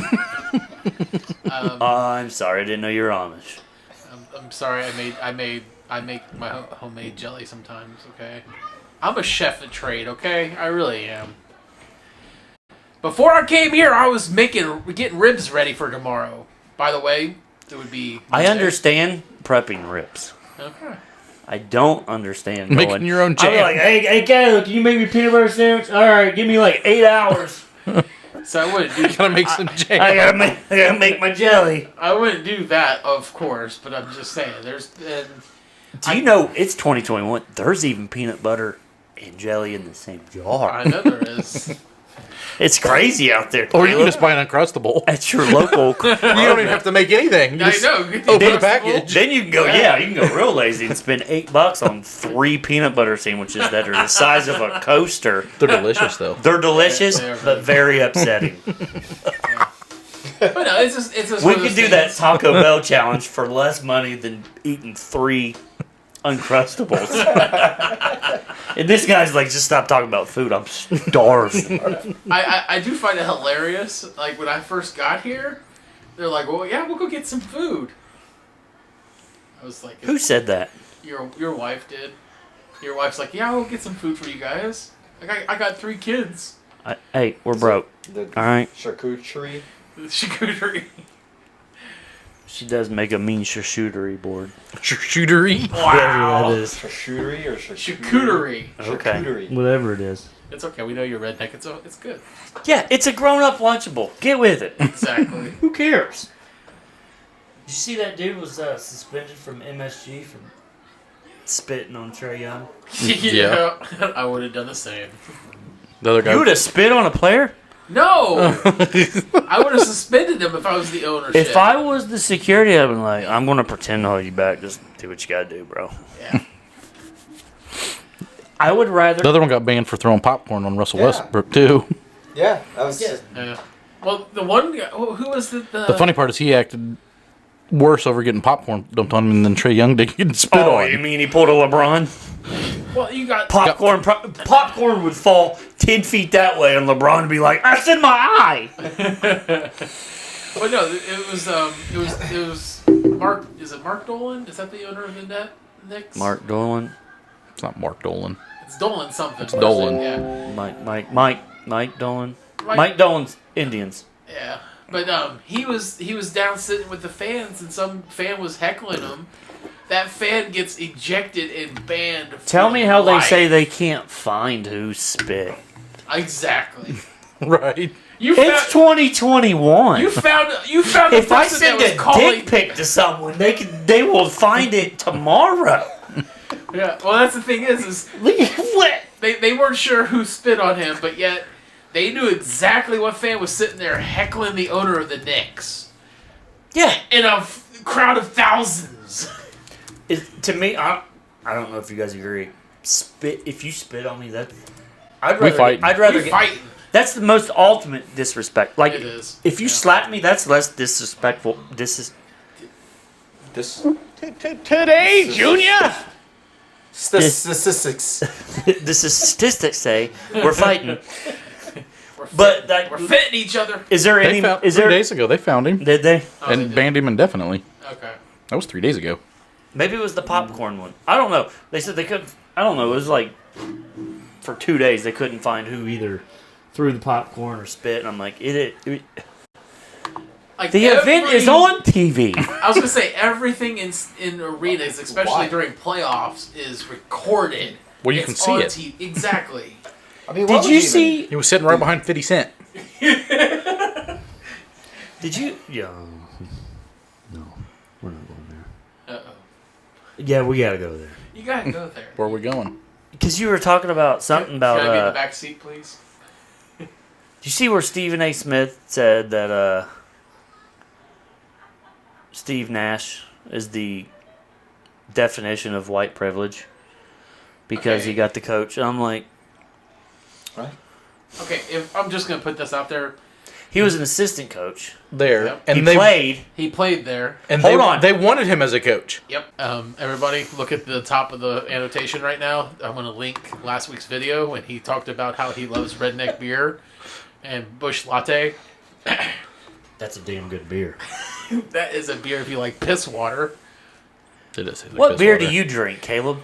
I'm sorry, I didn't know you were Amish. I'm sorry. I make my homemade jelly sometimes. Okay, I'm a chef at trade. Okay, I really am. Before I came here, I was getting ribs ready for tomorrow. By the way, it would be. I understand prepping ribs. Okay. I don't understand Making going, your own I'll be jam. like, hey, Caleb, can you make me a peanut butter sandwich? All right, give me like 8 hours. So I wouldn't do. Gotta make some jam. I gotta make my jelly. I wouldn't do that, of course. But I'm just saying, Do you know it's 2021? There's even peanut butter and jelly in the same jar. I know there is. It's crazy out there. Or you can Caleb. just buy an Uncrustable. At your local. You don't even have to make anything. You I just know. open the package. Then you can go, yeah, you can go real lazy and spend $8 on 3 peanut butter sandwiches that are the size of a coaster. They're delicious, though. They're delicious, They are but very upsetting. But no, it's just We one of could those do that things. Taco Bell challenge for less money than eating 3 Uncrustables. And this guy's like, just stop talking about food. I'm starved. I do find it hilarious. Like when I first got here, they're like, "Well, yeah, we'll go get some food." I was like, Who said that? Your wife did. Your wife's like, "Yeah, we'll get some food for you guys." I got 3 kids. Hey, we're broke. The All right. charcuterie. Charcuterie. She does make a mean charcuterie board. Shootery. Wow. Whatever that is. Charcuterie or charcuterie? Charcuterie. Okay. Charcuterie. Whatever it is. It's okay. We know you're redneck. It's good. Yeah, it's a grown-up Lunchable. Get with it. Exactly. Who cares? Did you see that dude was suspended from MSG for spitting on Trey Young? Yeah. I would have done the same. The other guy. You would have spit on a player? No. I would have suspended him if I was the ownership. If I was the security, I'd been like, I'm going to pretend to hold you back. Just do what you got to do, bro. Yeah. I would rather... The other one got banned for throwing popcorn on Russell Yeah. Westbrook, too. Yeah, that was. Yeah. Well, the one guy, who was The funny part is he acted worse over getting popcorn dumped on him than Trey Young did getting spit Oh, on. you mean he pulled a LeBron? Well, you got Popcorn, popcorn would fall 10 feet that way, and LeBron would be like, "That's in my eye." Well, no, it was Mark. Is it Mark Dolan? Is that the owner of the Knicks? Mark Dolan, It's not Mark Dolan. It's Dolan something. It's Dolan. Yeah. Mike Dolan, Mike Dolan's Indians. Yeah. But he was down sitting with the fans, and some fan was heckling him. That fan gets ejected and banned. Tell me how life. they say they can't find who spit. Exactly. Right. It's 2021. You found the If I person send that was a calling. dick pic to someone, they will find it tomorrow. Yeah. Well, that's the thing is What? they weren't sure who spit on him, but yet they knew exactly what fan was sitting there heckling the owner of the Knicks Yeah. in a crowd of thousands. To me, I don't know if you guys agree. If you spit on me, I'd We fight. You're fighting. That's the most ultimate disrespect. Like, It is. if you slap me, that's less disrespectful. This Today, Junior. statistics. the statistics say we're fighting. We're fitting each other. Is there They any? found, Is 3 there? days ago, they found him Did they? Oh, they and did. banned him indefinitely. Okay. That was 3 days ago. Maybe it was the popcorn one. I don't know. They said they couldn't. I don't know. It was like for 2 days they couldn't find who either threw the popcorn or spit. And I'm like, Like the event is on TV. I was gonna say everything in arenas, especially Why? during playoffs, is recorded. Well, you It's can see on it. Exactly. I mean, Did you see? He was sitting right behind 50 Cent. Did you? Yeah. No, we're not going there. Uh-oh. Yeah, we gotta go there. You gotta go there. Where are we going? Because you were talking about something about. Can I be in the back seat, please? Did you see where Stephen A. Smith said that Steve Nash is the definition of white privilege because Okay. he got the coach? And I'm like, Right. Okay, if I'm just gonna put this out there, he was an assistant coach. There. Yep. And He they played. he played there. And Hold they, on. They wanted him as a coach. Yep. Everybody, look at the top of the annotation right now. I'm gonna link last week's video when he talked about how he loves redneck beer and Bush Latte. That's a damn good beer. That is a beer if you like piss water. It is. Like What piss beer water. do you drink, Caleb?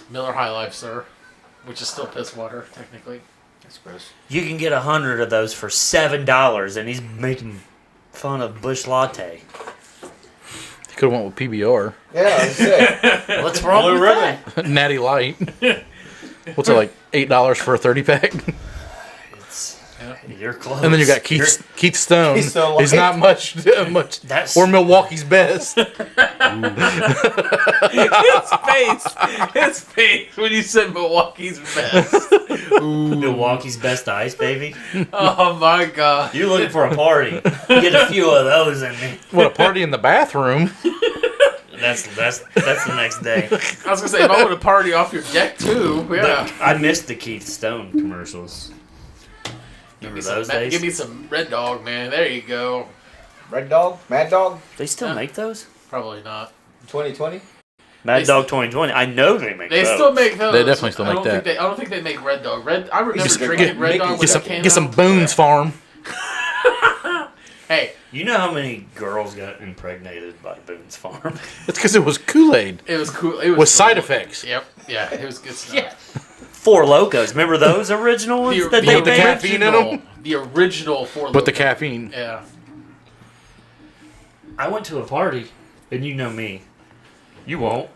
Miller High Life, sir, which is still piss water technically. That's gross. You can get 100 of those for $7, and he's making fun of Bush Latte. He could have went with PBR. Yeah, I was saying. What's wrong Blue with ribbon. that? Natty Light. What's it, like $8 for a 30-pack? You're close. And then you got Keith Stone. Keith Stone He's Light. not much. That's Or Milwaukee's best. His face when you said Milwaukee's best. Milwaukee's best ice, baby. Oh my god. You're looking for a party. Get a few of those in me. What, a party in the bathroom? That's the next day. I was gonna say if I want to party off your deck too, yeah. I missed the Keith Stone commercials. Remember those days? Give me some Red Dog, man. There you go. Red Dog? Mad Dog? They still make those? Probably not. 2020? Mad They Dog 2020. I know they make They those. still make those. They definitely still I don't make think that. I don't think they make Red Dog. I remember Get- drinking get- Red Dog when Get some, that came get some out. Boone's Farm. Hey, You know how many girls got impregnated by Boone's Farm? It's because it was Kool-Aid. it was cool. It was With side cool. effects. Yep. Yeah, it was good stuff. Four Locos. Remember those original ones that they the made? caffeine in 'em? The original Four With the Loko. caffeine. Yeah. I went to a party, and you know me. You won't.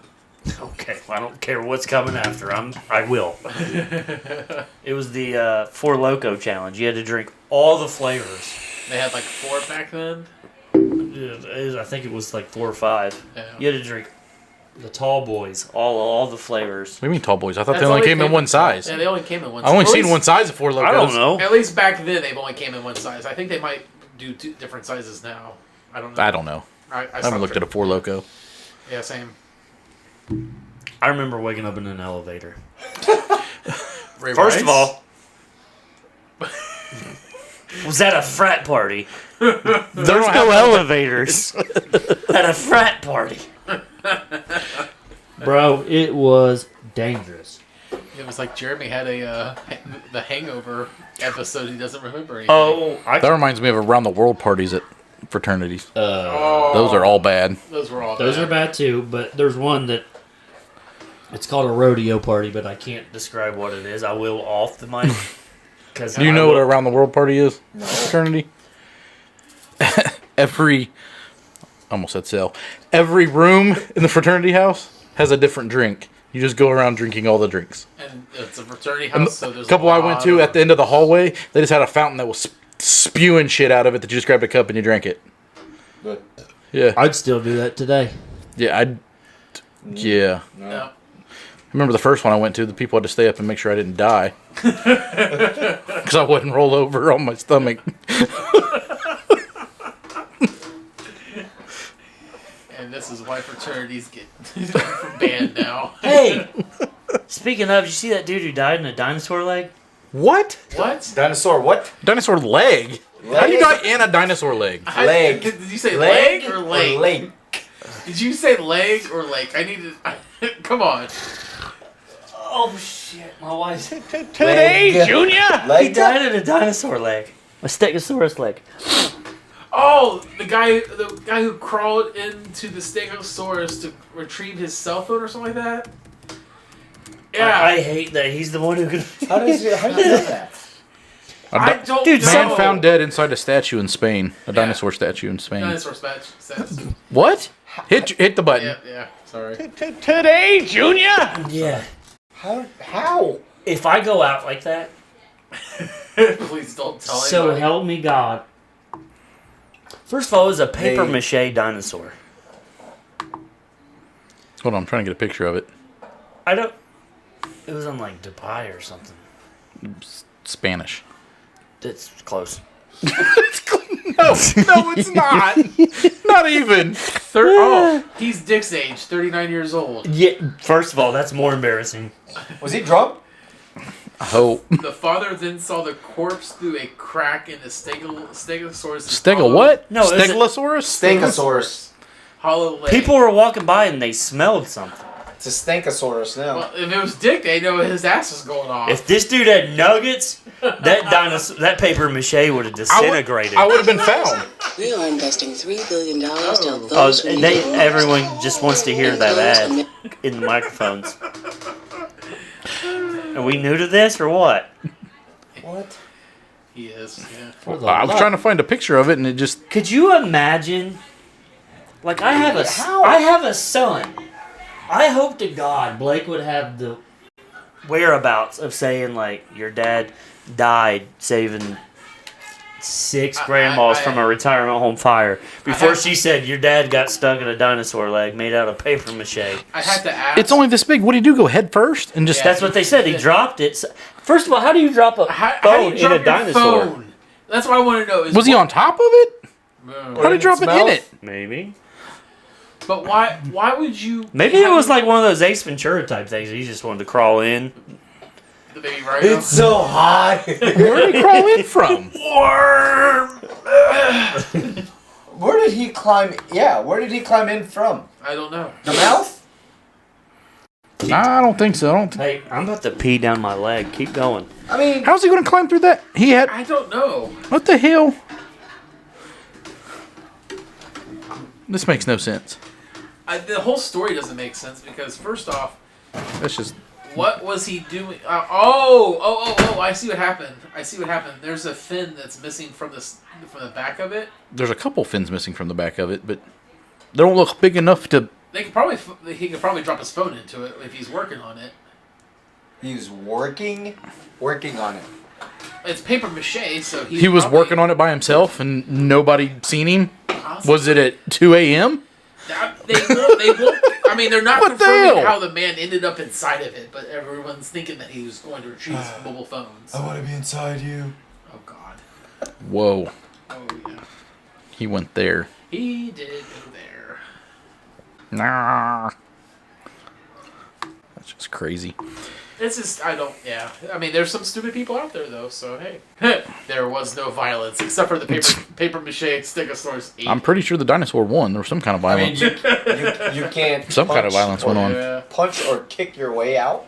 Okay, well, I don't care what's coming after. I will. It was the Four Loco challenge. You had to drink all the flavors. They had like 4 back then. I think it was like 4 or 5. Yeah. You had to drink the tall boys, all the flavors. What do you mean tall boys? I thought That's they all only came in one size. Yeah, they only came in one I size. only At seen least- one size of Four Locos. I don't know. At least back then, they've only came in one size. I think they might do 2 different sizes now. I don't know. I don't know. I I haven't stopped looked at a Four Loco. Yeah, same. I remember waking up in an elevator. Ray First Rice? of all, was at a frat party. There's no elevators at a frat party. Bro, it was dangerous. It was like Jeremy had the Hangover episode. He doesn't remember anything. Oh, That reminds me of around the world parties at fraternities. Oh, Those are all bad. Those were all. those bad. are bad too, but there's one that it's called a rodeo party, but I can't describe what it is. I will off the mic. Do you know what a around the world party is? No. Fraternity? I almost said cell. Every room in the fraternity house has a different drink. You just go around drinking all the drinks. And it's a fraternity house, so there's a couple I went to at the end of the hallway, they just had a fountain that was spewing shit out of it that you just grabbed a cup and you drank it. Good. Yeah. I'd still do that today. Yeah, Yeah. No. I remember the first one I went to, the people had to stay up and make sure I didn't die. Because I wouldn't roll over on my stomach. And this is why fraternities get banned now. Hey, speaking of, did you see that dude who died in a dinosaur leg? What? What? Dinosaur what? Dinosaur leg? How do you die in a dinosaur leg? Leg. Did you say leg or leg? Leg. Did you say leg or leg? I need to. Come on. Oh shit, my wife. Today, Junior. Leg. He died in a dinosaur leg. A Stegosaurus leg. Oh, the guy who crawled into the Stegosaurus to retrieve his cell phone or something like that. Yeah, I hate that. He's the one who could. How do you know that? I don't Dude, know. Man found dead inside a statue in Spain. A dinosaur statue in Spain. Dinosaur stats. What? Hit the button. Yeah. Sorry. Today, Junior. Yeah. How? If I go out like that, Please don't tell so anybody. help me God. First of all, it was a paper Hey. mache dinosaur. Hold on, I'm trying to get a picture of it. I don't. It was on like Dubai or something. Spanish. It's close. No, it's not. Not even. He's Dick's age, 39 years old. Yeah. First of all, that's more embarrassing. Was he drunk? I hope. The father then saw the corpse through a crack in the Stegosaurus. Stego what? No, is it- Stegosaurus? Stegosaurus. Hollow leg. People were walking by and they smelled something. It's a Stankosaurus now. Well, if it was Dick, they know his ass was going off. If this dude had nuggets, that paper mache would have disintegrated. I would have been found. We are investing $3 billion to help Oh, those who need it. everyone just wants to hear that ad in the microphones. Are we new to this or what? What? He is. Yeah. I was trying to find a picture of it and it just... Could you imagine? Like I have a son. I hope to God Blake would have the whereabouts of saying like your dad died saving 6 grandmas from a retirement home fire before she said your dad got stuck in a dinosaur leg made out of paper mache. I had to ask. It's only this big. What do you do? Go head first? And just... That's what they said. He dropped it. First of all, how do you drop a How do phone you drop in a your dinosaur? phone? That's what I want to know. Was he on top of it? on? How did he drop it in mouth? it? Maybe. But why? Why would you? Maybe it was like one of those Ace Ventura type things. He just wanted to crawl in. the baby rhino. It's so hot. Where did he crawl in from? Where did he climb? Yeah, where did he climb in from? I don't know. The mouth? I don't think so. Hey, I'm about to pee down my leg. Keep going. I mean, How's he going to climb through that? He had... I don't know. What the hell? This makes no sense. The whole story doesn't make sense because first off, That's just... what was he doing? Oh! I see what happened. There's a fin that's missing from the back of it. There's a couple fins missing from the back of it, but they don't look big enough to... He could probably drop his phone into it if he's working on it. he's working on it. It's paper mache, so He was working on it by himself and nobody seen him? Was it at 2 a.m.? They won't. I mean, they're not What the confirming hell? how the man ended up inside of it, but everyone's thinking that he was going to retrieve his mobile phones. I want to be inside you. Oh God. Whoa. Oh yeah. He went there. He did go there. Nah. That's just crazy. It's just, I don't, yeah. I mean, there's some stupid people out there, though, so hey. There was no violence, except for the paper mache Stegosaurus 8. I'm pretty sure the dinosaur won. There was some kind of I mean, violence. you can't Some kind of violence went on. Yeah. punch or kick your way out.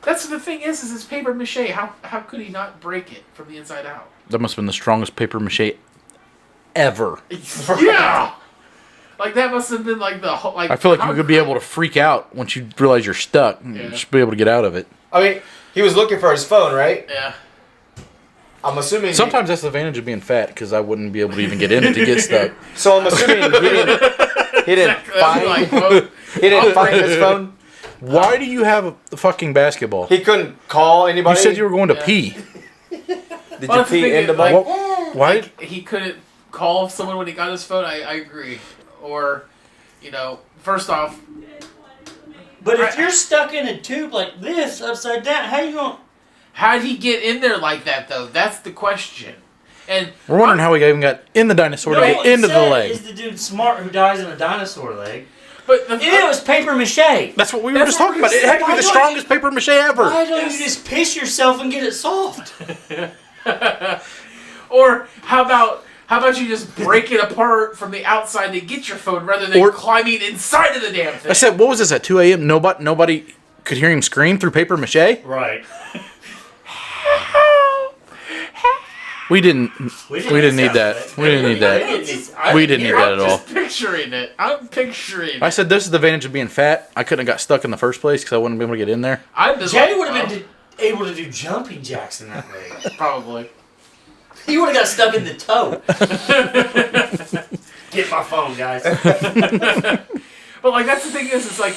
That's the thing is it's paper mache. How could he not break it from the inside out? That must have been the strongest paper mache ever. Yeah! Like, that must have been, like, the whole, like... I feel like you could be able to freak out once you realize you're stuck. Yeah. You should be able to get out of it. I mean, he was looking for his phone, right? Yeah. I'm assuming. Sometimes that's the advantage of being fat, because I wouldn't be able to even get in it to get stuck. So I'm assuming he didn't find. Like, well, He didn't find his phone. Why do you have a fucking basketball? He couldn't call anybody. You said you were going to pee. Did Well, you that's the pee thing, in the like- bowl? Why? he couldn't call someone when he got his phone. I agree. Or, you know, first off, But if you're stuck in a tube like this, upside down, how you going? how'd he get in there like that, though? That's the question. And We're wondering how he even got in the dinosaur to get into the leg. Is the dude smart who dies in a dinosaur leg? But the It was paper mache. That's what we were That's just what talking we about. It had to be said. the strongest paper mache ever. Why don't you just piss yourself and get it soft? Or how about you just break it apart from the outside to get your phone rather than Or- climbing inside of the damn thing? I said, what was this at 2 a.m.? Nobody could hear him scream through paper mache? Right. We didn't need that. We didn't need that. We didn't need that at all. I'm just picturing it. I'm picturing I it. said this is the advantage of being fat. I couldn't have got stuck in the first place because I wouldn't be able to get in there. I'm just Jay like, would have been able to do jumping jacks in that leg. probably. He would have got stuck in the toe. Get my phone, guys. But like that's the thing is, it's like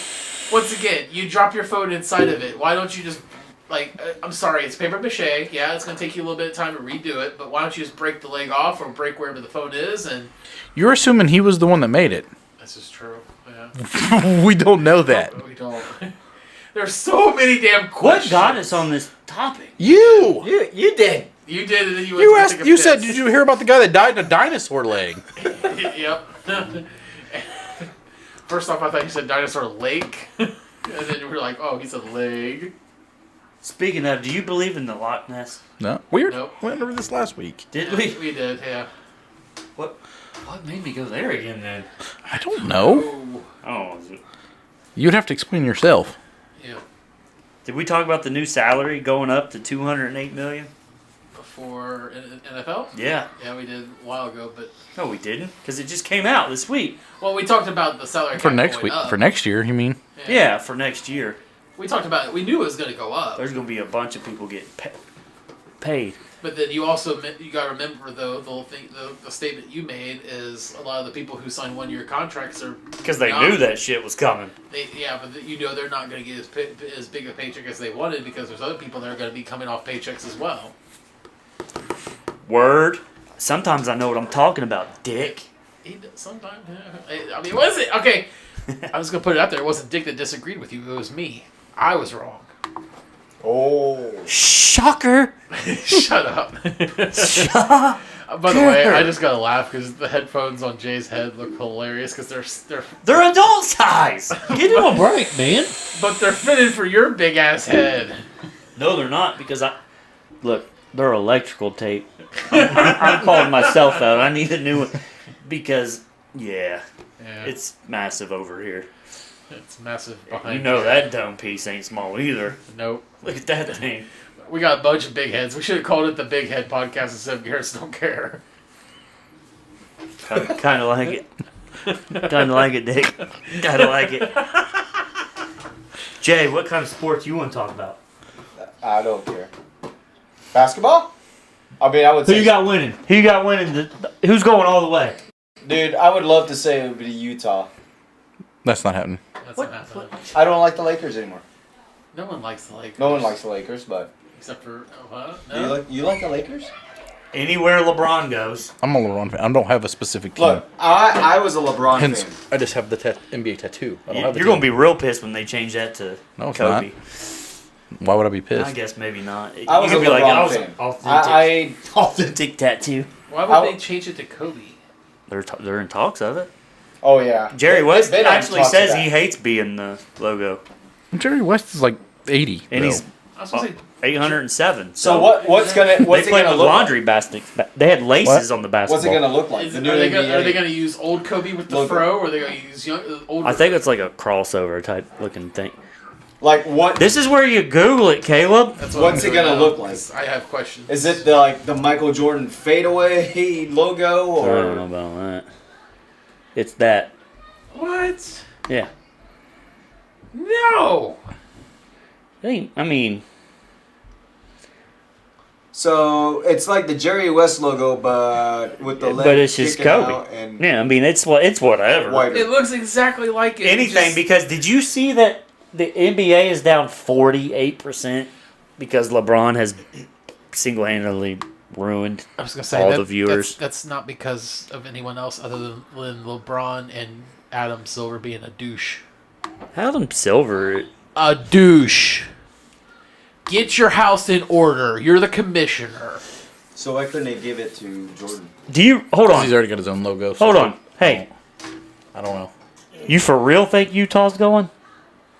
once again, you drop your phone inside of it. Why don't you just like? I'm sorry, it's paper mache. Yeah, it's gonna take you a little bit of time to redo it. But why don't you just break the leg off or break wherever the phone is? And You're assuming he was the one that made it. this is true. Yeah, We don't know that. we don't. There's so many damn What questions. got us on this topic? You! You did. You did, and then you went You to asked. take a You said, piss. did you hear about the guy that died in a dinosaur leg? Yep. First off, I thought you said dinosaur lake, and then you were like, "Oh, he said leg." Speaking of, do you believe in the Loch Ness? No. Weird. Nope. We went over this last week. Did we? We did, yeah. What made me go there again then? I don't know. Oh, is it- You'd have to explain yourself. Yeah. did we talk about the new salary going up to $208 million? For NFL? Yeah. Yeah, we did a while ago, but No, we didn't, because it just came out this week. well, we talked about the salary For cap next going week. up. For next year, you mean? Yeah, for next year. We talked about it. We knew it was going to go up, There's going to be a bunch of people getting paid. but then you also you got to remember though the whole thing. The statement you made is a lot of the people who sign 1-year contracts are Because they not- knew that shit was coming. but you know they're not going to get as big a paycheck as they wanted because there's other people that are going to be coming off paychecks as well. Word. Sometimes I know what I'm talking about, dick. Sometimes, yeah. I mean, was it okay? I was gonna put it out there. It wasn't Dick that disagreed with you. It was me. I was wrong. Oh. Shocker. Shut up. By the way, I just gotta laugh because the headphones on Jay's head look hilarious because They're adult size. Give them a break, man. but they're fitted for your big ass head. No, they're not, because look, they're electrical tape. I'm calling myself out. I need a new one because, yeah, Yeah, it's massive over here. it's massive behind. You know that dome piece ain't small either. Nope. Look at that thing. We got a bunch of big heads. We should have called it the Big Head Podcast instead of Garrett's Don't Care. Kind of like it. Kind of like it, Dick. Kind of like it. Jay, what kind of sports you want to talk about? I don't care. Basketball? I mean, I would Who say. you got winning? Who you got winning? Who's going all the way? Dude, I would love to say it would be Utah. That's not happening. That's What? not happening. I don't like the Lakers anymore. No one likes the Lakers. No one likes the Lakers, but Except for what? do you like the Lakers? Anywhere LeBron goes. I'm a LeBron fan. I don't have a specific team. Look, I was a LeBron Hence, fan. I just have the NBA tattoo. I don't have a You're team. going to be real pissed when they change that to No, it's Kobe. Why would I be I pissed? guess maybe not. I was You a could be LeBron I was fan. authentic. Authentic tattoo. Why would I- they change it to Kobe? They're in talks of it. Oh yeah. Jerry They've West been on actually talks of says that. he hates being the logo. Jerry West is like 80. and he's I was gonna say 807. So what's They it played gonna with look laundry baskets. They had laces on the basketball. What's it gonna look like? The new are they NBA? gonna use old Kobe with the Logo. fro, or are they gonna use old? I think it's like a crossover type looking thing. Like what? This is where you Google it, Caleb. That's What's I'm it doing gonna now, look like? 'cause I have questions. Is it the Michael Jordan fadeaway logo I don't know or? about that. It's that. What? Yeah. No. I mean, So it's like the Jerry West logo, but with the leg but it's just kicking Kobe. out and Yeah, I mean, it's whatever. whiter. It looks exactly like it. Anything, Just- because did you see that the NBA is down 48% because LeBron has single-handedly ruined I was gonna say all the viewers. That's not because of anyone else other than LeBron and Adam Silver being a douche. Adam Silver. A douche. Get your house in order. You're the commissioner. So why couldn't they give it to Jordan? Do you hold He's on? already got his own logo. so Hold on. Hey, I don't know. you for real think Utah's going,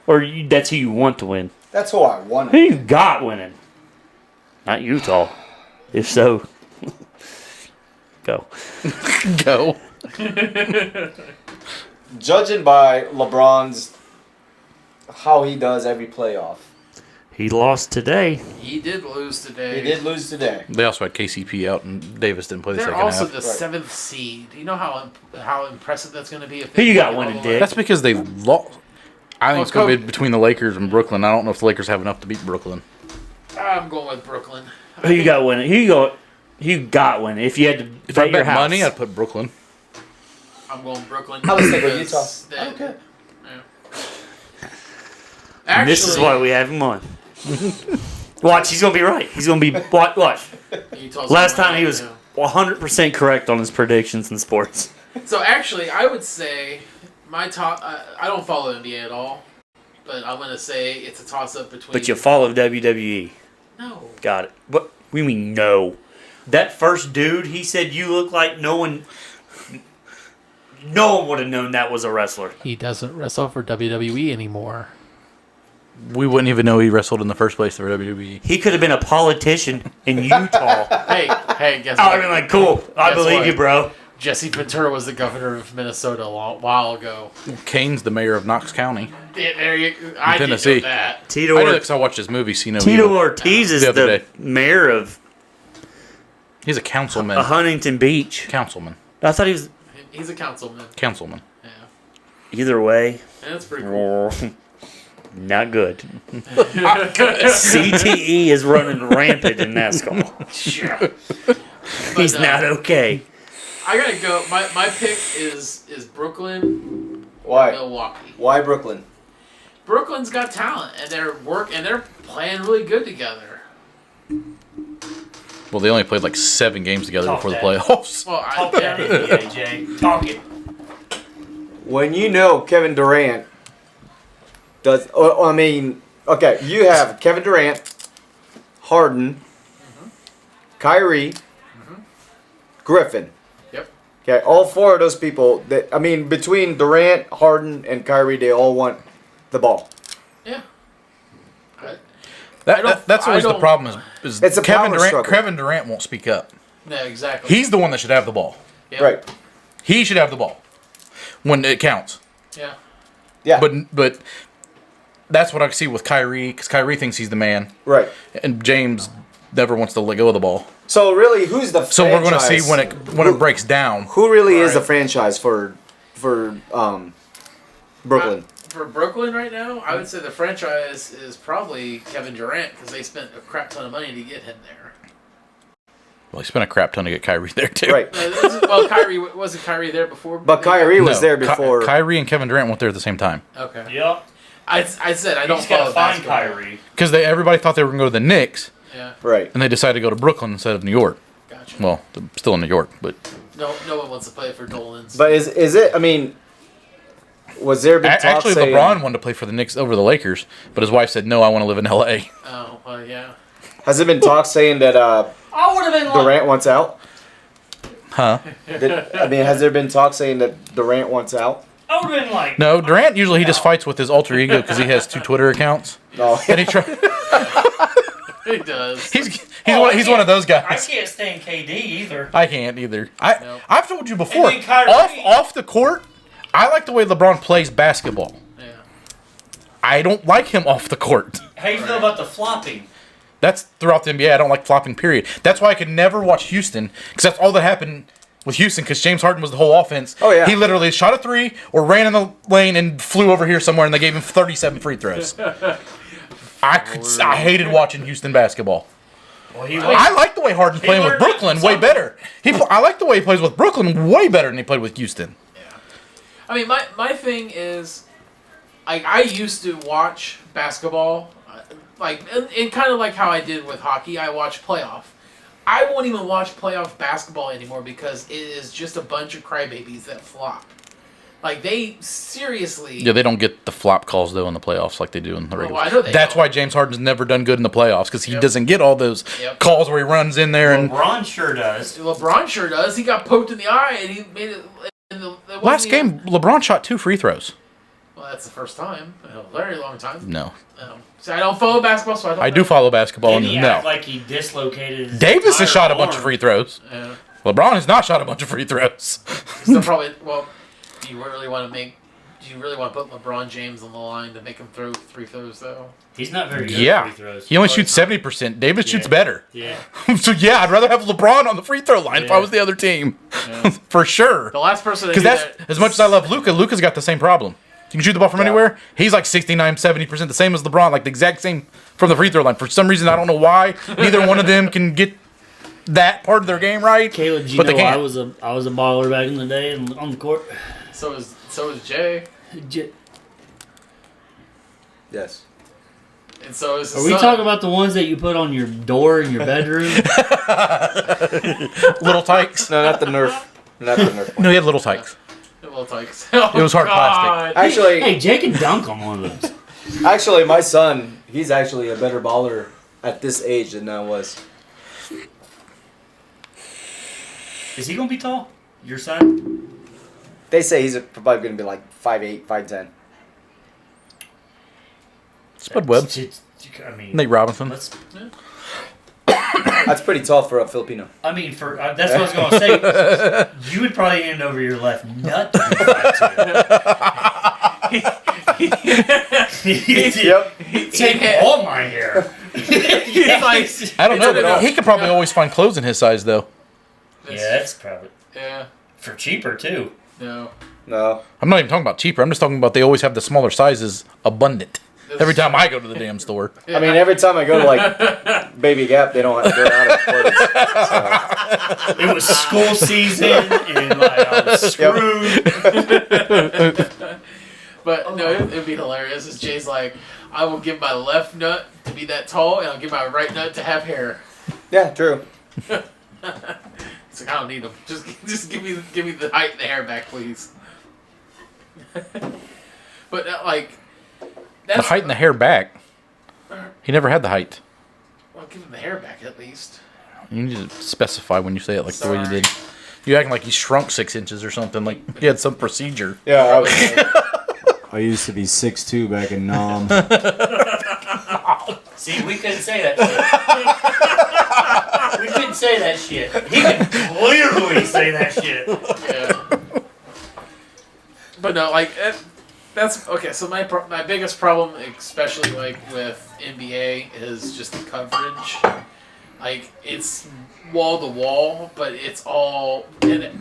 or that's who you want to win? That's who I wanted. Who you got winning? Not Utah. If so, go. Go. Judging by LeBron's how he does every playoff, He lost today. He did lose today. he did lose today. They also had KCP out, and Davis didn't play the They're second also half. the seventh seed. You know how impressive that's going to be. If Who you got make it winning, all the way? Dick? That's because they lost. I think Oh, it's going to Kobe. be between the Lakers and Brooklyn. I don't know if the Lakers have enough to beat Brooklyn. I'm going with Brooklyn. Who you got winning? Who you got winning? If you had to If bet I your bet house, money, I'd put Brooklyn. I'm going Brooklyn. I was thinking because Utah. they- Okay. and this is why we have him on. Watch, he's gonna be right. He's gonna be watch. Utah's Last gonna time he win, was yeah. 100% correct on his predictions in sports. So actually, I would say my top. I don't follow NBA at all, but I'm gonna say it's a toss up between. But you follow WWE. no. Got it. What we mean no? That first dude, he said you look like no one. No one would have known that was a wrestler. He doesn't wrestle for WWE anymore. We wouldn't even know he wrestled in the first place for WWE. He could have been a politician in Utah. Hey, guess I what? would have been like, cool. I Guess believe what? you, bro. Jesse Ventura was the governor of Minnesota a while ago. Kane's the mayor of Knox County. There you, I didn't Tennessee. know that. Tito, I know that because I watched his movie, See No Tito Evil. Ortiz is The other the day. mayor of He's a councilman. Huntington Beach. Councilman. I thought he was. He's a councilman. Councilman. Yeah, Either way, and that's pretty cool. not good. CTE is running rampant in NASCAR. Yeah. He's But, not okay. I gotta go. My pick is Brooklyn, Why? Milwaukee. Why Brooklyn? Brooklyn's got talent, and they're playing really good together. Well, they only played like 7 games together Talk before the that. playoffs. Well, Talk that NBA, Jay. Talk it. When you know Kevin Durant does, I mean, okay, you have Kevin Durant, Harden, Kyrie, Griffin. Yep. Okay, all 4 of those people. I mean, between Durant, Harden, and Kyrie, they all want the ball. Yeah. That's I always the don't- problem is It's a Kevin power Durant. struggle. Kevin Durant won't speak up. Yeah, exactly. He's the one that should have the ball. Yep. Right. He should have the ball when it counts. Yeah. Yeah. But that's what I see with Kyrie, because Kyrie thinks he's the man, right. and James never wants to let go of the ball. So really, who's the So we're going to see franchise- when it breaks down. who really is the Right. franchise for Brooklyn? For Brooklyn right now, I would say the franchise is probably Kevin Durant because they spent a crap ton of money to get him there. Well, he spent a crap ton to get Kyrie there too. Right. Well, Kyrie wasn't Kyrie there before. But Kyrie was No, there before. Kyrie and Kevin Durant went there at the same time Okay. Yep. I said I don't He's got follow to find basketball. Kyrie. because everybody thought they were going to go to the Knicks, Yeah. Right. and they decided to go to Brooklyn instead of New York. Gotcha. Well, they're still in New York, but No one wants to play for Dolan's. But is it? I mean, was there been talk actually saying, LeBron wanted to play for the Knicks over the Lakers, but his wife said no. I want to live in L.A. Oh, well, yeah. Has it been talk saying that I would have been like, Durant wants out? Huh? I mean, has there been talk saying that Durant wants out? I would have been like, No, Durant usually he just fights with his alter ego because he has 2 Twitter accounts. No. And he try. He does. He's I one of those I guys. can't stand KD either. I can't either. No. I've told you before. And then Kyrie. Off the court, I like the way LeBron plays basketball. Yeah. I don't like him off the court. How you feel about the flopping? That's throughout the NBA. I don't like flopping, period. That's why I could never watch Houston, because that's all that happened with Houston, because James Harden was the whole offense. Oh, yeah. He literally shot a 3 or ran in the lane and flew over here somewhere, and they gave him 37 free throws. I hated watching Houston basketball. Well, he I like the way Harden's playing with learned that Brooklyn from way somebody. better. I like the way he plays with Brooklyn way better than he played with Houston. I mean, my thing is, I used to watch basketball, and kind of like how I did with hockey. I watch playoff. I won't even watch playoff basketball anymore because it is just a bunch of crybabies that flop. Like, they seriously... Yeah, they don't get the flop calls, though, in the playoffs like they do in the regular. I know they That's don't. why James Harden's never done good in the playoffs, because he Yep. doesn't get all those Yep. calls where he runs in there and... LeBron sure does. LeBron sure does. He got poked in the eye, and he made it... it wasn't Last even- game, LeBron shot 2 free throws. Well, that's the first time in a very long time. No. So I don't follow basketball, so I don't I know. do follow basketball, Didn't and he no. act like he dislocated his Davis has entire shot a bunch of arm? free throws. Yeah. LeBron has not shot a bunch of free throws. So probably, well, do you really want to put LeBron James on the line to make him throw 3 throws, though? He's not very good Yeah. at free throws. He only shoots 70%. Davis shoots better. Yeah. So, yeah, I'd rather have LeBron on the free throw line if I Yeah. was the other team. Yeah. For sure. The last person that Because did that's, that... as much as I love Luka, Luka's got the same problem. You can shoot the ball from Yeah. anywhere. He's like 69, 70%, the same as LeBron, like the exact same from the free throw line. For some reason, I don't know why. Neither one of them can get that part of their game right. Caleb, do you but they know can't. I was a baller back in the day and on the court. So is Jay, Yes. and so is his Are we son. talking about the ones that you put on your door in your bedroom? Little tykes. No, not the Nerf. Not the Nerf. No, he had little tykes. Little tykes. It was hard God. Actually, Hey, Jay can dunk on one of those. actually, my son, he's actually a better baller at this age than I was. Is he gonna be tall? Your son? They say he's probably going to be like 5'8", 5'10". Spud Webb. I mean, Nate Robinson. let's. That's pretty tall for a Filipino. I mean, that's what I was gonna say. You would probably hand over your left nut to be 5'2". Yep. Take all my hair. He's like, I don't know. No. He could probably always find clothes in his size, though. Yeah, that's probably yeah, for cheaper too. no. No. I'm not even talking about cheaper. I'm just talking about they always have the smaller sizes abundant. Every time I go to the damn store. I mean, every time I go to like Baby Gap, they don't have to go out of clothes. It was school season and like I was screwed. But no, it'd be hilarious. Is Jay's like, I will give my left nut to be that tall, and I'll give my right nut to have hair. Yeah, true. It's like, I don't need them. Just give me the height and the hair back, please. But like, that's The height and the hair back. He never had the height. Well, give him the hair back at least. You need to specify when you say it like the way you Sorry. did. You acting like he shrunk 6 inches or something. Like he had some procedure. Yeah, I was, I used to be 6'2" back in Nam. See, we couldn't say that shit. We couldn't say that shit. He could clearly say that shit. Yeah. But no, like that's okay. So my biggest problem, especially like with NBA, is just the coverage. Like it's wall to wall, but it's all in it.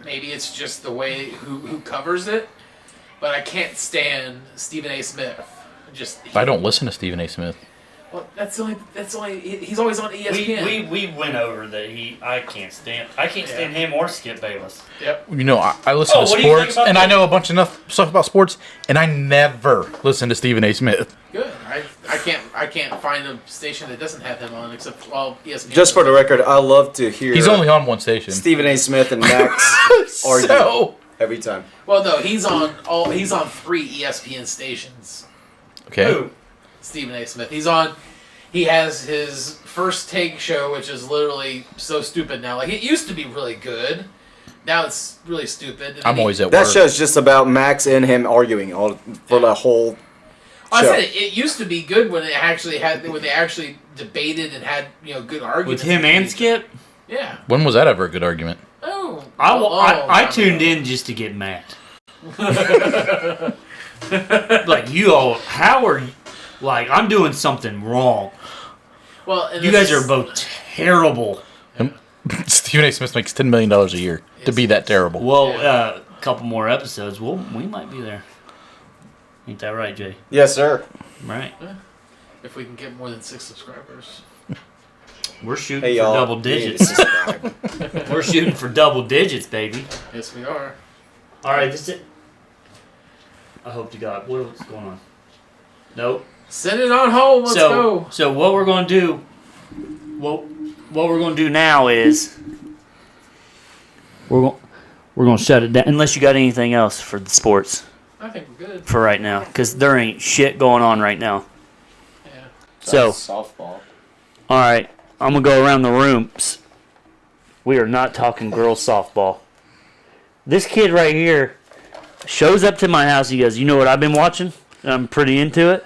Maybe it's just the way who covers it. But I can't stand Stephen A. Smith. I don't listen to Stephen A. Smith. Well, that's only. He's always on ESPN. We went over that I can't stand him or Skip Bayless. Yep. You know, I listen to what do you think sports, about and that? I know a bunch of stuff about sports, and I never listen to Stephen A. Smith. Good. I can't find a station that doesn't have him on except ESPN. just for the record, I love to hear He's only on one station. Stephen A. Smith and Max argue So, every time. Well, no, he's on 3 ESPN stations. okay. Who? Stephen A. Smith. He has his First Take show, which is literally so stupid now. Like, it used to be really good, Now it's really stupid. And I'm then always at That work. show's just about Max and him arguing all for the whole I show. said it used to be good when they actually debated and had good arguments With him and Skip? Yeah. When was that ever a good argument? Oh. I tuned in just to get mad. Like, you all, how are you, like, I'm doing something wrong. Well, and You guys are both terrible. Stephen A. Smith makes $10 million a year to be that terrible. Well, a couple more episodes, we might be there. Ain't that right, Jay? Yes, sir. Right. If we can get more than 6 subscribers. We're shooting Hey, for y'all. double you need to digits. subscribe. We're shooting for double digits, baby. Yes, we are. All right, this is it. I hope to God. What's going on? Nope. Send it on home. Let's go. So what we're gonna do? What we're gonna do now is we're gonna shut it down unless you got anything else for the sports I think we're good. for right now, because there ain't shit going on right now. Yeah. So softball. all right, I'm gonna go around the rooms. We are not talking girls softball. This kid right here shows up to my house. He goes, "You know what I've been watching? I'm pretty into it.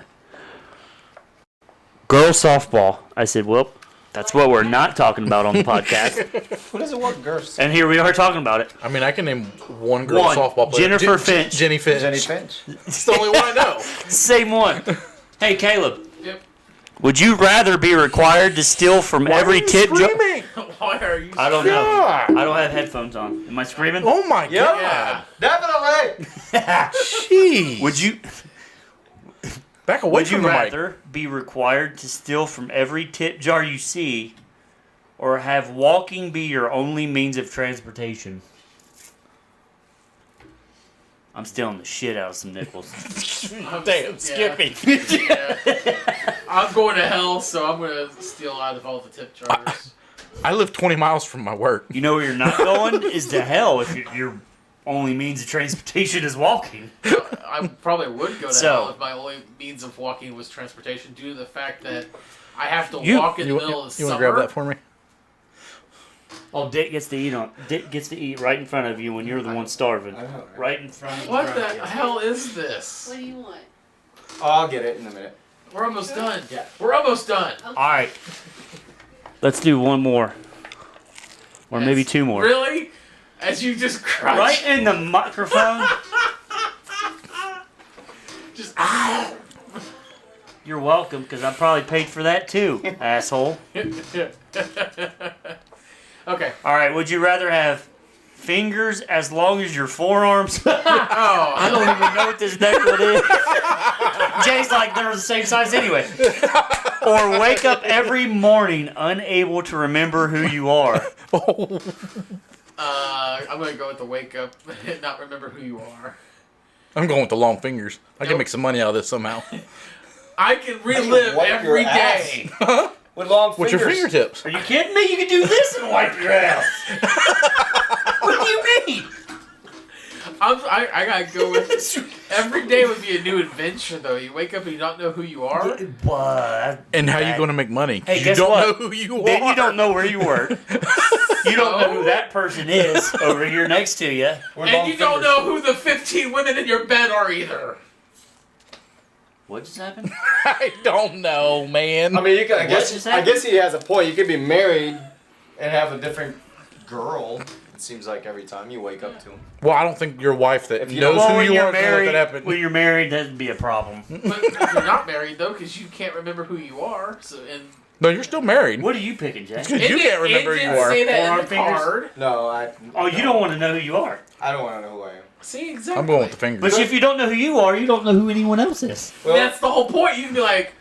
Girls softball." I said, "Well, that's what we're not talking about on the podcast." What is it? What girls? And here we are talking about it. I mean, I can name one girl One, softball player. Jennifer Finch. Jenny Finch. Jenny Finch. It's the only one I know. Same one. Hey, Caleb. Yep. Would you rather be required to steal from every tip jar? Why are you? I don't know. God. I don't have headphones on. Am I screaming? Oh my Yeah. Definitely. god. Jeez. Would you? Back away Would you from the mic. rather be required to steal from every tip jar you see, or have walking be your only means of transportation? I'm stealing the shit out of some nickels. Damn, Skippy. Yeah. I'm going to hell, so I'm going to steal out of all the tip jars. I live 20 miles from my work. You know where you're not going is to hell if your only means of transportation is walking. I probably would go to So- hell if my only means of walking was transportation, due to the fact that I have to You- walk in the You, middle of the you want summer. to grab that for me? Oh, Dick gets to eat on. Dick gets to eat right in front of you when you're the one starving. I know, right? Right in front. What the hell is this? What do you want? Oh, I'll get it in a minute. We're almost done. Yeah. We're almost done. All right. Let's do one more, or maybe two more. Really? As you just crunch. Right in the microphone. Just You're welcome, because I probably paid for that too, asshole. Okay. All right. Would you rather have fingers as long as your forearms? Oh, I don't even know what this necklace is. Jay's like, they're the same size anyway. Or wake up every morning unable to remember who you are. I'm gonna go with the wake up and not remember who you are. I'm going with the long fingers. I can Nope. make some money out of this somehow. I can relive wipe your every day. With long With fingers. your fingertips. Are you kidding me? You can do this and wipe your ass. What do you mean? I gotta go with every day would be a new adventure though. You wake up and you don't know who you are. What? And how you going to make money? Hey, You guess don't what? know who you Then are. you don't know where you work. You don't know who that person is over here next to you. With And long you don't fingers. know who the 15 women in your bed are either. What just happened? I don't know, man. I mean, you can, What just I happened? guess he has a point. You could be married and have a different girl. It seems like every time you wake up to him. Well, I don't think your wife that If you knows don't- who when you you're are is going to married, let that happen. when you're married, that'd be a problem. But if you're not married though, because you can't remember who you are. So and No, you're still married. What are you picking, Jay? You can't remember who you are. Say that in Forearm the fingers? card. No, Oh, you don't want to know who you are. I don't want to know who I am. See exactly. I'm going with the fingers. But if you don't know who you are, you don't know who anyone else is. Well, That's the whole point. You can be like,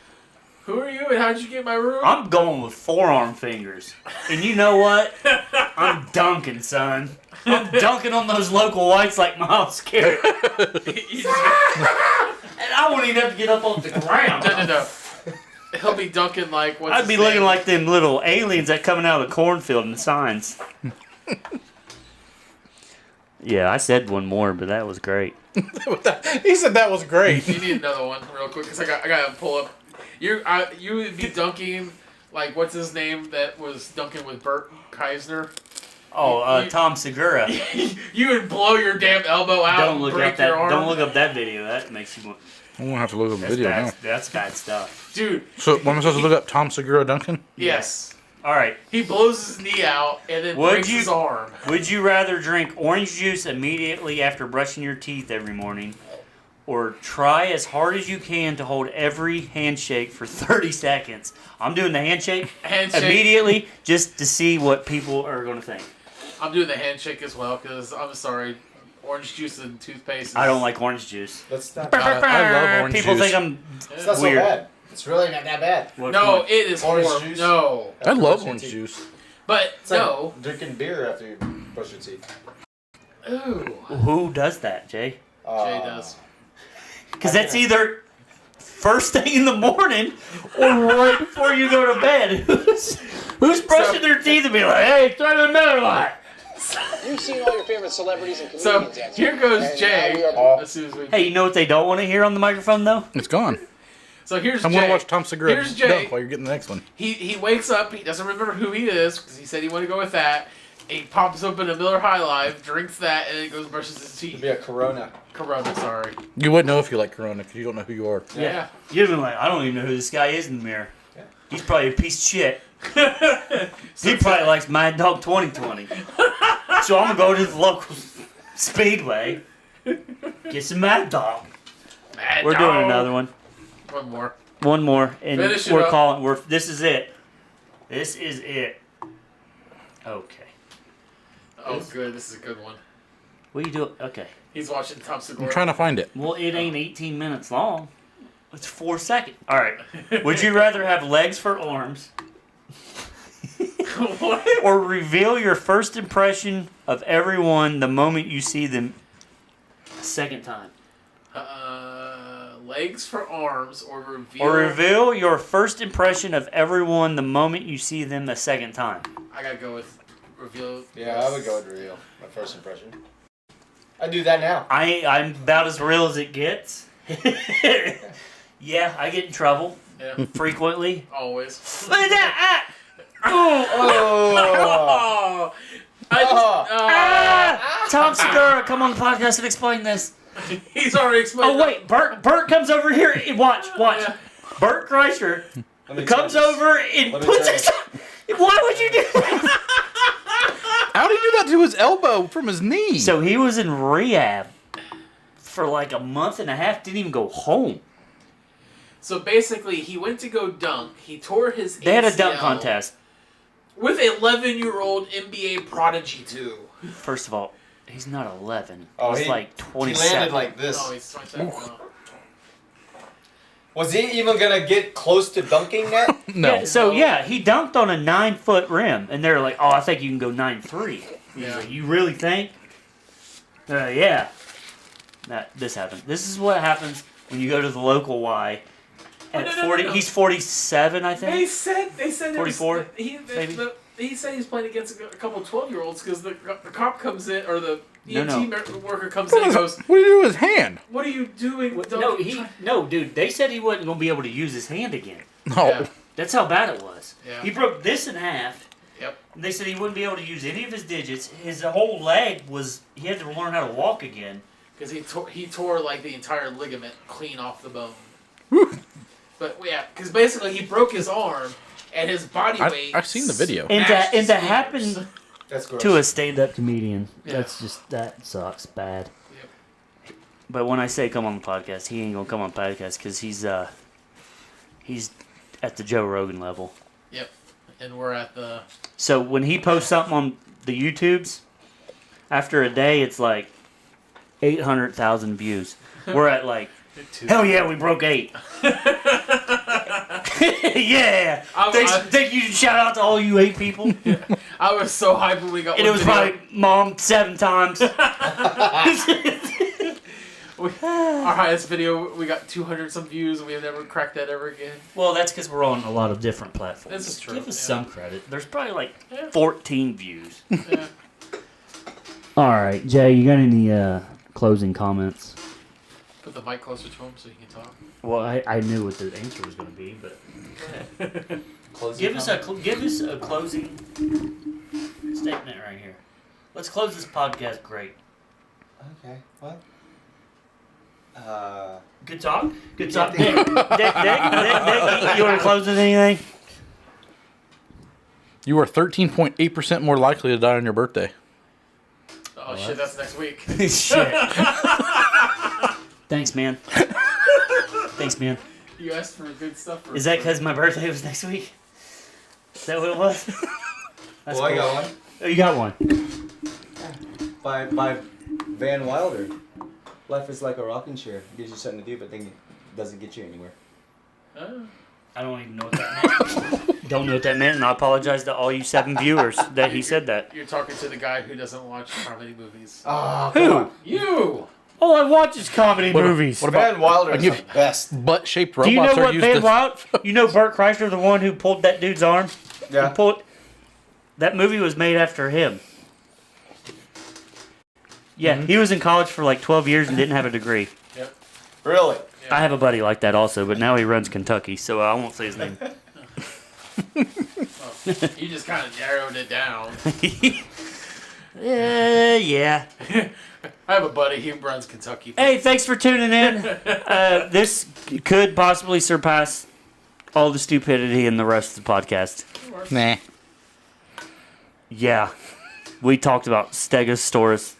"Who are you? And how'd you get my room?" I'm going with forearm fingers. And you know what? I'm dunking, son. I'm dunking on those local whites like Miles Garrett. You just- And I won't even have to get up off the ground. no. He'll be dunking like what's I'd his be looking name? like them little aliens that coming out of the cornfield in the signs. Yeah, I said one more, but that was great. He said that was great. You need another one real quick because I gotta pull up. You would be dunking like what's his name that was dunking with Bert Keisner. Tom Segura. You would blow your damn elbow out Don't and look break up that. your arm. Don't look up that video. That makes you. I'm gonna have to look up the video now. That's bad stuff. Dude. So, what am I supposed to look up? Tom Segura Duncan? Yes. All right. He blows his knee out and then breaks his arm. Would you rather drink orange juice immediately after brushing your teeth every morning, or try as hard as you can to hold every handshake for 30 seconds? I'm doing the handshake immediately just to see what people are going to think. I'm doing the handshake as well because I'm sorry, orange juice and toothpaste. I don't like orange juice. That's not. I love orange People juice. think I'm It's not so weird. bad. It's really not that bad. No, it is Orange horrible. juice? No, I love Brushing orange teeth. juice. but It's like no. drinking beer after you brush your teeth. Ooh, Who does that, Jay? Jay does. Because that's either first thing in the morning or right before you go to bed. Who's brushing their teeth and be like, hey, try the Miller Lite? You've seen all your favorite celebrities and So comedians answer. here goes And Jay. now we are- As soon as we. Hey, you know what they don't want to hear on the microphone, though? It's gone. So here's I'm Jay. gonna watch Tom Segura Here's Jay. dunk while you're getting the next one. He wakes up. He doesn't remember who he is because he said he wanted to go with that. He pops open a Miller High Life, drinks that, and then goes and brushes his It'd teeth. be a Corona. Corona, sorry. You wouldn't know if you like Corona because you don't know who you are. Yeah. You'd be like, I don't even know who this guy is in the mirror. Yeah. He's probably a piece of shit. He probably likes Mad Dog 2020. So I'm going to go to the local Speedway, get some Mad Dog. Mad We're dog. doing another one. One more. One more, and Finish it we're up. calling. This is it. This is it. Okay. Oh, good. This is a good one. What do you do? Okay. He's watching Tom Segura. I'm trying to find it. Well, it ain't 18 minutes long. It's 4 seconds. All right. Would you rather have legs for arms What? or reveal your first impression of everyone the moment you see them a second time? Legs for arms or reveal. Or reveal your first impression of everyone the moment you see them the second time. I gotta go with reveal. Yeah, I would go with reveal. My first impression. I do that now. I'm about as real as it gets. Yeah, I get in trouble Yeah, frequently. always. Look at that! Oh! Tom Segura, come on the podcast and explain this. He's already explained. Oh wait, Bert comes over here. Watch. Yeah. Bert Kreischer Let me comes try this. over and Let me puts try his. Why would you do that? How did he do that to his elbow from his knee? So he was in rehab for like a month and a half. Didn't even go home. So basically, he went to go dunk. He tore his. They had a dunk ACL contest. with 11-year-old NBA prodigy too. First of all, he's not 11. Oh, he's he- like He 27. landed like this. Oh, he's 27. No. Was he even gonna get close to dunking that? no. Yeah, so yeah, he dunked on a 9-foot rim, and they're like, "Oh, I think you can go 9'3". He's Yeah. like, "You really think?" Yeah. This happened. This is what happens when you go to the local Y. At no, 40, no. he's 47, I They think. said 44, He maybe? he said he's playing against a couple 12-year-olds because the cop comes in or the No, EMT worker comes in and goes, What did he do with his hand? "What are you doing?" No, dude. They said he wasn't gonna be able to use his hand again. No. Yeah. That's how bad it was. Yeah. He broke this in half. Yep. And they said he wouldn't be able to use any of his digits. His whole leg was. He had to learn how to walk again. Because he tore like the entire ligament clean off the bone. But yeah, because basically he broke his arm and his body weight. I've seen the video. And Mashed to his happen fingers. That's gross. to a stand-up comedian, Yeah. that sucks bad. Yep. But when I say come on the podcast, he ain't gonna come on the podcast because he's at the Joe Rogan level. Yep. And we're at the. So when he posts something on the YouTubes, after a day it's like 800,000 views. We're at like, hell yeah, we broke 8. Yeah. Think you should shout out to all you 8 people. I was so hyped when we got. And it one was video. probably mom 7 times. Our highest video, we got 200 some views, and we have never cracked that ever again. Well, that's because we're on a lot of different platforms. This is true, Give us yeah. some credit. There's probably like Yeah. 14 views. Yeah. All right, Jay, you got any closing comments? Put the mic closer to him so he can talk. Well, I knew what the answer was going to be, but Closing give us a closing. statement right here. Let's close this podcast great. Okay. Well. Good talk. Good talk. Dick, you want to close with anything? You are 13.8% more likely to die on your birthday. Oh shit, that's next week. Shit. Thanks, man. Thanks, man. You asked for good stuff. Is that because my birthday was next week? Is that what it was? That's Well, I cool. got one. Oh, you got one. By Van Wilder. Life is like a rocking chair. It gives you something to do, but then it doesn't get you anywhere. I don't even know what that meant. Don't know what that meant, and I apologize to all you 7 viewers that he said that. You're talking to the guy who doesn't watch comedy movies. Oh, Who? You! All I watch is comedy movies. What about Van Wilder is the best. butt-shaped Do you robots know are what used Van to... Wilder? You know Burt Kreischer, the one who pulled that dude's arm? Yeah. He pulled. That movie was made after him. Yeah, he was in college for like 12 years and didn't have a degree. Yep. Really? I have a buddy like that also, but now he runs Kentucky, so I won't say his name. You just kind of narrowed it down. Yeah. I have a buddy, he runs Kentucky. Hey, thanks for tuning in. This could possibly surpass all the stupidity in the rest of the podcast. Nah. Yeah. We talked about Stegosaurus.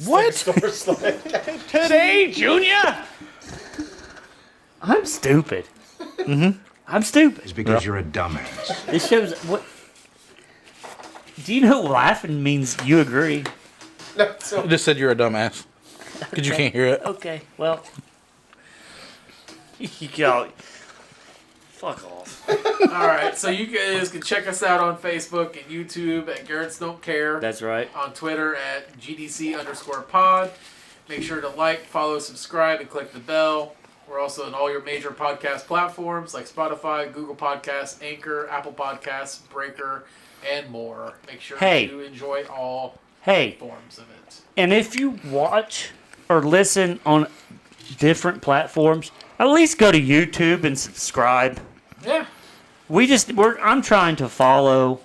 What? Today, Junior. I'm stupid. I'm stupid. It's because you're a dumbass. This shows what. Do you know laughing means you agree? No, so I just said you're a dumbass. Because you can't hear it. Okay, well. You go. Fuck off. Alright, so you guys can check us out on Facebook and YouTube at Garrett's Don't Care. That's right. On Twitter at GDC_pod. Make sure to like, follow, subscribe, and click the bell. We're also on all your major podcast platforms like Spotify, Google Podcasts, Anchor, Apple Podcasts, Breaker, and more. Make sure to enjoy all forms of it. And if you watch or listen on different platforms, at least go to YouTube and subscribe. Yeah. I'm trying to follow.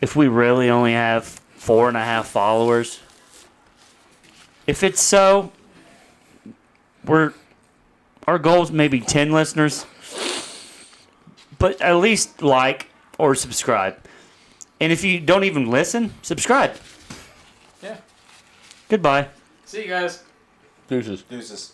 If we really only have 4.5 followers, if it's so, our goal is maybe 10 listeners, but at least like or subscribe. And if you don't even listen, subscribe. Yeah. Goodbye. See you guys. Deuces.